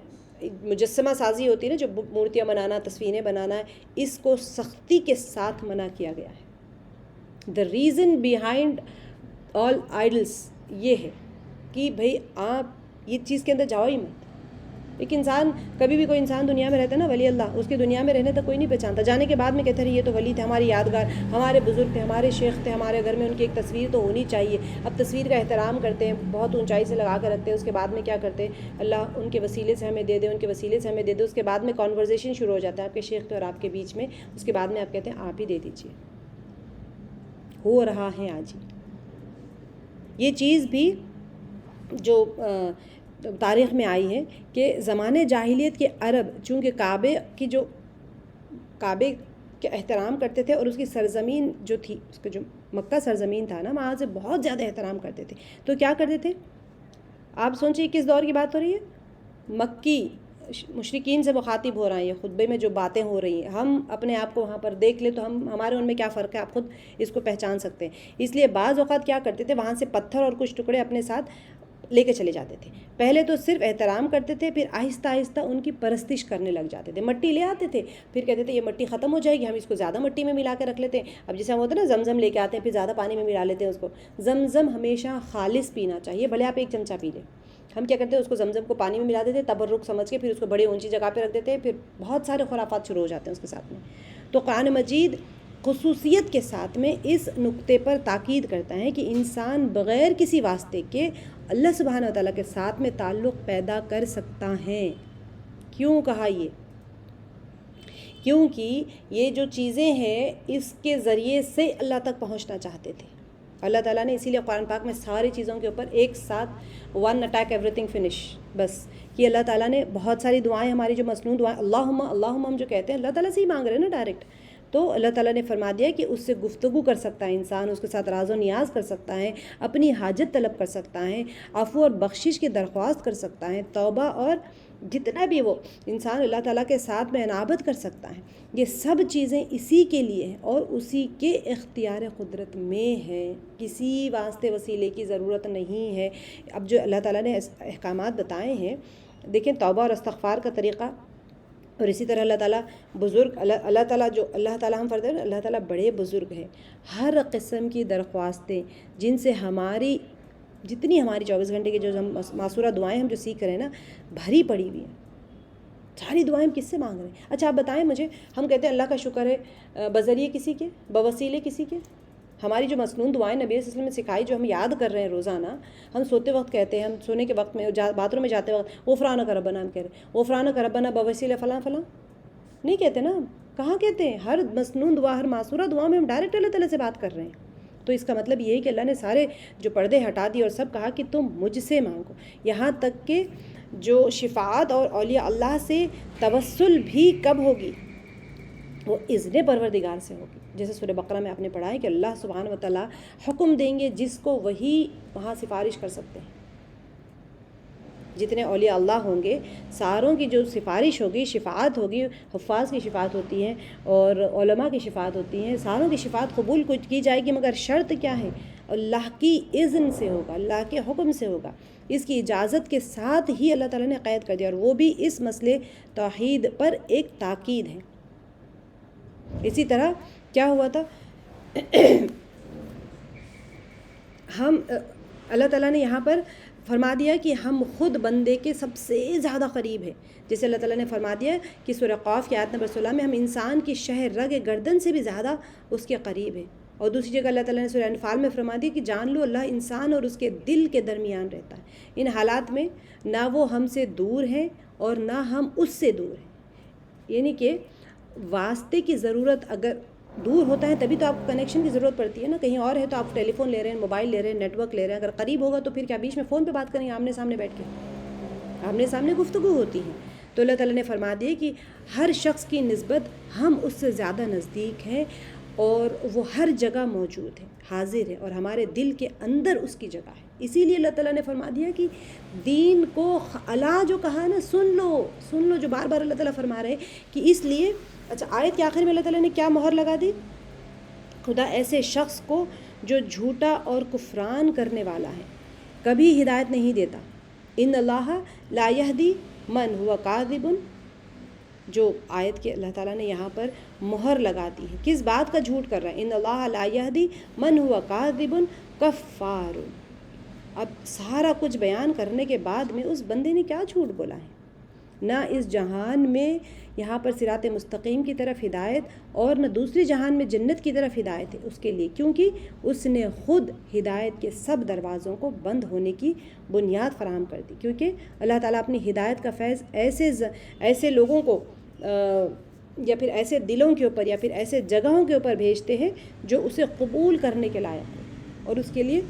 مجسمہ سازی ہوتی ہے نا، جو مورتیاں بنانا، تصویریں بنانا ہے، اس کو سختی کے ساتھ منع کیا گیا ہے. The reason behind all idols یہ ہے کہ بھئی آپ یہ چیز کے اندر جاؤ ہی مت. ایک انسان کبھی بھی کوئی انسان دنیا میں رہتا ہے نا ولی اللہ، اس کے دنیا میں رہنے تک کوئی نہیں پہچانتا، جانے کے بعد میں کہتے ہیں یہ تو ولی تھے، ہماری یادگار، ہمارے بزرگ تھے، ہمارے شیخ تھے، ہمارے گھر میں ان کی ایک تصویر تو ہونی چاہیے. اب تصویر کا احترام کرتے ہیں، بہت اونچائی سے لگا کر رکھتے ہیں، اس کے بعد میں کیا کرتے ہیں، اللہ ان کے وسیلے سے ہمیں دے دے، ان کے وسیلے سے ہمیں دے دے. اس کے بعد میں کانورزیشن شروع ہو جاتا ہے آپ کے شیخ کے اور آپ کے بیچ میں. اس کے بعد میں آپ کہتے ہیں آپ ہی دے دیجیے. ہو رہا ہے آج ہی یہ چیز بھی جو تاریخ میں آئی ہے کہ زمانے جاہلیت کے عرب چونکہ کعبے کے احترام کرتے تھے، اور اس کی سرزمین جو تھی، اس کا جو مکہ سرزمین تھا نا، وہاں سے بہت زیادہ احترام کرتے تھے. تو کیا کرتے تھے آپ سوچیے کس دور کی بات ہو رہی ہے، مکی مشرکین سے مخاطب ہو رہے ہیں، خطبے میں جو باتیں ہو رہی ہیں، ہم اپنے آپ کو وہاں پر دیکھ لیں تو ہمارے ان میں کیا فرق ہے، آپ خود اس کو پہچان سکتے ہیں. اس لیے بعض اوقات کیا کرتے تھے، وہاں سے پتھر اور کچھ ٹکڑے اپنے ساتھ لے کے چلے جاتے تھے. پہلے تو صرف احترام کرتے تھے، پھر آہستہ آہستہ ان کی پرستش کرنے لگ جاتے تھے. مٹی لے آتے تھے، پھر کہتے تھے یہ مٹی ختم ہو جائے گی، ہم اس کو زیادہ مٹی میں ملا کے رکھ لیتے ہیں. اب جیسے ہم ہوتا ہے نا زمزم لے کے آتے ہیں، پھر زیادہ پانی میں ملا لیتے ہیں اس کو. زمزم ہمیشہ خالص پینا چاہیے، بھلے آپ ایک چمچہ پی لیں. ہم کیا کرتے ہیں، اس کو زمزم کو پانی میں ملا دیتے، تبرک سمجھ کے، پھر اس کو بڑی اونچی جگہ پہ رکھ دیتے ہیں، پھر بہت سارے خرافات شروع ہو جاتے ہیں اس کے ساتھ میں. تو قرآن مجید خصوصیت کے ساتھ میں اس نقطے پر تاکید کرتا ہے کہ انسان بغیر کسی واسطے کے اللہ سبحانہ و تعالیٰ کے ساتھ میں تعلق پیدا کر سکتا ہے. کیوں کہا یہ؟ کیونکہ یہ جو چیزیں ہیں اس کے ذریعے سے اللہ تک پہنچنا چاہتے تھے. اللہ تعالیٰ نے اسی لیے قرآن پاک میں ساری چیزوں کے اوپر ایک ساتھ one attack every thing finish, بس کہ اللہ تعالیٰ نے بہت ساری دعائیں ہماری جو مسنون دعائیں اللہم اللہم ہم جو کہتے ہیں اللہ تعالیٰ سے ہی مانگ رہے ہیں نا ڈائریکٹ. تو اللہ تعالیٰ نے فرما دیا کہ اس سے گفتگو کر سکتا ہے انسان، اس کے ساتھ راز و نیاز کر سکتا ہے، اپنی حاجت طلب کر سکتا ہے، عفو اور بخشش کی درخواست کر سکتا ہے، توبہ اور جتنا بھی وہ انسان اللہ تعالیٰ کے ساتھ میں انابت کر سکتا ہے. یہ سب چیزیں اسی کے لیے ہیں اور اسی کے اختیار قدرت میں ہے، کسی واسطے وسیلے کی ضرورت نہیں ہے. اب جو اللہ تعالیٰ نے احکامات بتائے ہیں، دیکھیں توبہ اور استغفار کا طریقہ، اور اسی طرح اللہ تعالیٰ بزرگ اللہ تعالیٰ جو اللہ تعالیٰ ہم فرض ہے اللہ تعالیٰ بڑے بزرگ ہیں. ہر قسم کی درخواستیں جن سے جتنی ہماری 24 گھنٹے کی جو معصورہ دعائیں ہم جو سیکھ رہے ہیں نا، بھری پڑی ہوئی ہیں. ساری دعائیں ہم کس سے مانگ رہے ہیں؟ اچھا آپ بتائیں مجھے، ہم کہتے ہیں اللہ کا شکر ہے بذریعے کسی کے، بوسیلے کسی کے. ہماری جو مسنون دعائیں نبی صلی اللہ علیہ وسلم نے سکھائی، جو ہم یاد کر رہے ہیں روزانہ، ہم سوتے وقت کہتے ہیں، ہم سونے کے وقت میں باتھ روم میں جاتے وقت غفرانک ربنا ہم کہہ رہے ہیں، غفرانک ربنا بوسیلہ فلاں فلاں نہیں کہتے نا. کہاں کہتے ہیں؟ ہر مسنون دعا، ہر معصورہ دعا میں ہم ڈائریکٹ اللہ تعالیٰ سے بات کر رہے ہیں. تو اس کا مطلب یہ ہے کہ اللہ نے سارے جو پردے ہٹا دیے اور سب کہا کہ تم مجھ سے مانگو. یہاں تک کہ جو شفاعت اور اولیاء اللہ سے توسل بھی کب ہوگی؟ وہ اذن پروردگار سے ہوگی. جیسے سورہ بقرہ میں آپ نے پڑھا ہے کہ اللہ سبحانہ و تعالیٰ حکم دیں گے جس کو وہی وہاں سفارش کر سکتے ہیں. جتنے اولیاء اللہ ہوں گے ساروں کی جو سفارش ہوگی، شفاعت ہوگی، حفاظ کی شفاعت ہوتی ہے اور علماء کی شفاعت ہوتی ہیں، ساروں کی شفاعت قبول کی جائے گی، مگر شرط کیا ہے؟ اللہ کی اذن سے ہوگا، اللہ کے حکم سے ہوگا. اس کی اجازت کے ساتھ ہی اللہ تعالیٰ نے قید کر دیا، اور وہ بھی اس مسئلے توحید پر ایک تاکید ہے. اسی طرح کیا ہوا تھا، اللہ تعالیٰ نے یہاں پر فرما دیا کہ ہم خود بندے کے سب سے زیادہ قریب ہیں. جیسے اللہ تعالیٰ نے فرما دیا کہ سورہ قاف کی آیت نمبر 16 میں ہم انسان کی شہ رگ گردن سے بھی زیادہ اس کے قریب ہیں. اور دوسری جگہ اللہ تعالیٰ نے سورہ انفال میں فرما دیا کہ جان لو اللہ انسان اور اس کے دل کے درمیان رہتا ہے. ان حالات میں نہ وہ ہم سے دور ہیں اور نہ ہم اس سے دور ہیں. یعنی کہ واسطے کی ضرورت، اگر دور ہوتا ہے تبھی تو آپ کو کنیکشن کی ضرورت پڑتی ہے نا. کہیں اور ہے تو آپ ٹیلی فون لے رہے ہیں، موبائل لے رہے ہیں، نیٹ ورک لے رہے ہیں. اگر قریب ہوگا تو پھر کیا بیچ میں فون پہ بات کریں، آمنے سامنے بیٹھ کے آمنے سامنے گفتگو ہوتی ہے. تو اللہ تعالیٰ نے فرما دیا کہ ہر شخص کی نسبت ہم اس سے زیادہ نزدیک ہیں اور وہ ہر جگہ موجود ہے، حاضر ہے، اور ہمارے دل کے اندر اس کی جگہ ہے. اسی لیے اللہ تعالیٰ نے فرما دیا کہ دین کو اللہ جو کہا ہے نا، سن لو، جو بار بار اللہ تعالیٰ فرما رہے کہ اس لیے. اچھا آیت کے آخر میں اللہ تعالیٰ نے کیا مہر لگا دی؟ خدا ایسے شخص کو جو جھوٹا اور کفران کرنے والا ہے کبھی ہدایت نہیں دیتا. ان اللہ لا یہدی من ہوا کاذب. جو آیت کے اللہ تعالیٰ نے یہاں پر مہر لگا دی ہے، کس بات کا جھوٹ کر رہا ہے؟ ان اللہ لا یہدی من ہوا کاذب کفار. اب سارا کچھ بیان کرنے کے بعد میں اس بندے نے کیا جھوٹ بولا ہے؟ نہ اس جہان میں یہاں پر صراط مستقیم کی طرف ہدایت اور نہ دوسری جہان میں جنت کی طرف ہدایت ہے اس کے لیے، کیونکہ اس نے خود ہدایت کے سب دروازوں کو بند ہونے کی بنیاد فراہم کر دی، کیونکہ اللہ تعالیٰ اپنی ہدایت کا فیض ایسے لوگوں کو یا پھر ایسے دلوں کے اوپر یا پھر ایسے جگہوں کے اوپر بھیجتے ہیں جو اسے قبول کرنے کے لائق ہو، اور اس کے لیے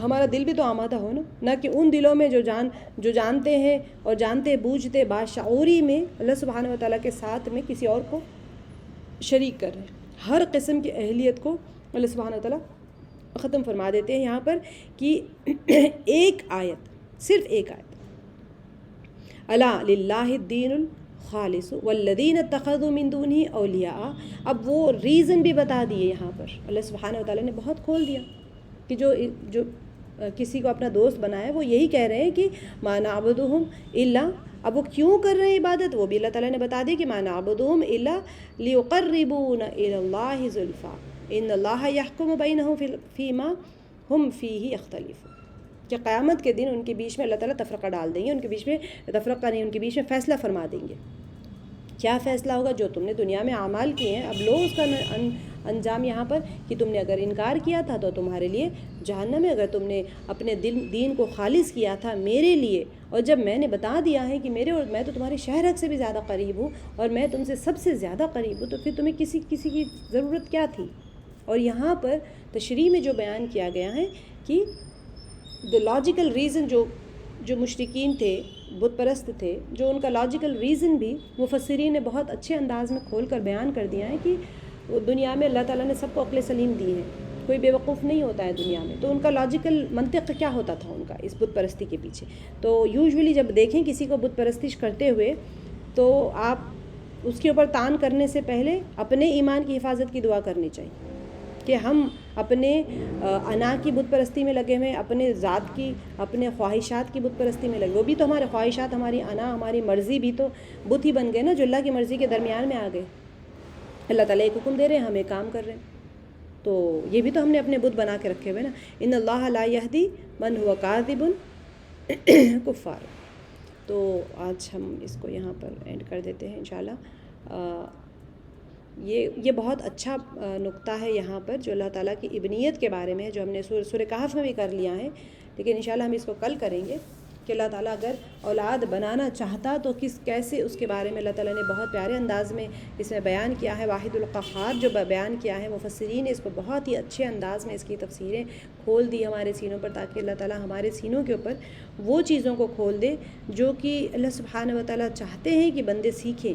ہمارا دل بھی تو آمادہ ہو نا، نہ کہ ان دلوں میں جو جانتے ہیں اور جانتے بوجھتے باشعوری میں اللہ سبحانہ و تعالیٰ کے ساتھ میں کسی اور کو شریک کر رہے ہیں۔ ہر قسم کی اہلیت کو اللہ سبحانہ و تعالیٰ ختم فرما دیتے ہیں یہاں پر کہ ایک آیت، صرف ایک آیت، الا للہ الدین الخالص والذین اتخذوا من دونہ اولیاء۔ اب وہ ریزن بھی بتا دیے یہاں پر، اللہ سبحانہ و تعالیٰ نے بہت کھول دیا کہ جو کسی کو اپنا دوست بنائے وہ یہی کہہ رہے ہیں کہ ما نعبدہم الا، اب وہ کیوں کر رہے ہیں عبادت، وہ بھی اللہ تعالیٰ نے بتا دی کہ ما نعبدہم الا لیقربونا الی اللہ زلفیٰ ان اللہ یحکم بینہم فیما ہم فیہ یختلفون، کہ قیامت کے دن ان کے بیچ میں اللہ تعالیٰ تفرقہ ڈال دیں گے، ان کے بیچ میں تفرقہ نہیں، ان کے بیچ میں فیصلہ فرما دیں گے۔ کیا فیصلہ ہوگا؟ جو تم نے دنیا میں اعمال کیے ہیں اب لو اس کا انجام یہاں پر، کہ تم نے اگر انکار کیا تھا تو تمہارے لیے جہنم ہے، اگر تم نے اپنے دین کو خالص کیا تھا میرے لیے، اور جب میں نے بتا دیا ہے کہ میں تو تمہارے شہر حق سے بھی زیادہ قریب ہوں اور میں تم سے سب سے زیادہ قریب ہوں، تو پھر تمہیں کسی کی ضرورت کیا تھی؟ اور یہاں پر تشریح میں جو بیان کیا گیا ہے کہ the لاجیکل ریزن جو مشرکین تھے، بت پرست تھے، جو ان کا لاجیکل ریزن بھی مفسرین نے بہت اچھے انداز میں کھول کر بیان کر دیا ہے کہ دنیا میں اللہ تعالیٰ نے سب کو عقل سلیم دی ہے، کوئی بے وقوف نہیں ہوتا ہے دنیا میں، تو ان کا لاجیکل منطق کیا ہوتا تھا ان کا اس بت پرستی کے پیچھے؟ تو یوزولی جب دیکھیں کسی کو بت پرستش کرتے ہوئے تو آپ اس کے اوپر تان کرنے سے پہلے اپنے ایمان کی حفاظت کی دعا کرنی چاہیے کہ ہم اپنے انا کی بت پرستی میں لگے ہوئے، اپنے ذات کی، اپنے خواہشات کی بت پرستی میں لگے، وہ بھی تو ہمارے خواہشات، ہماری انا، ہماری مرضی بھی تو بت ہی بن گئے نا، جو اللہ کی مرضی کے درمیان میں آ گئے۔ اللہ تعالیٰ ایک حکم دے رہے ہیں، ہم ایک کام کر رہے ہیں، تو یہ بھی تو ہم نے اپنے بت بنا کے رکھے ہوئے نا، ان اللہ لا یہدی من هو کاذب کفار۔ تو آج ہم اس کو یہاں پر اینڈ کر دیتے ہیں انشاءاللہ۔ یہ بہت اچھا نقطہ ہے یہاں پر جو اللہ تعالیٰ کی ابنیت کے بارے میں ہے، جو ہم نے سورہ کہف میں بھی کر لیا ہے، لیکن انشاءاللہ ہم اس کو کل کریں گے کہ اللہ تعالیٰ اگر اولاد بنانا چاہتا تو کیسے اس کے بارے میں اللہ تعالیٰ نے بہت پیارے انداز میں اس میں بیان کیا ہے۔ واحد القہار جو بیان کیا ہے، مفسرین نے اس کو بہت ہی اچھے انداز میں اس کی تفسیریں کھول دی ہمارے سینوں پر، تاکہ اللہ تعالیٰ ہمارے سینوں کے اوپر وہ چیزوں کو کھول دے جو کہ اللہ سبحانہ و تعالیٰ چاہتے ہیں کہ بندے سیکھیں۔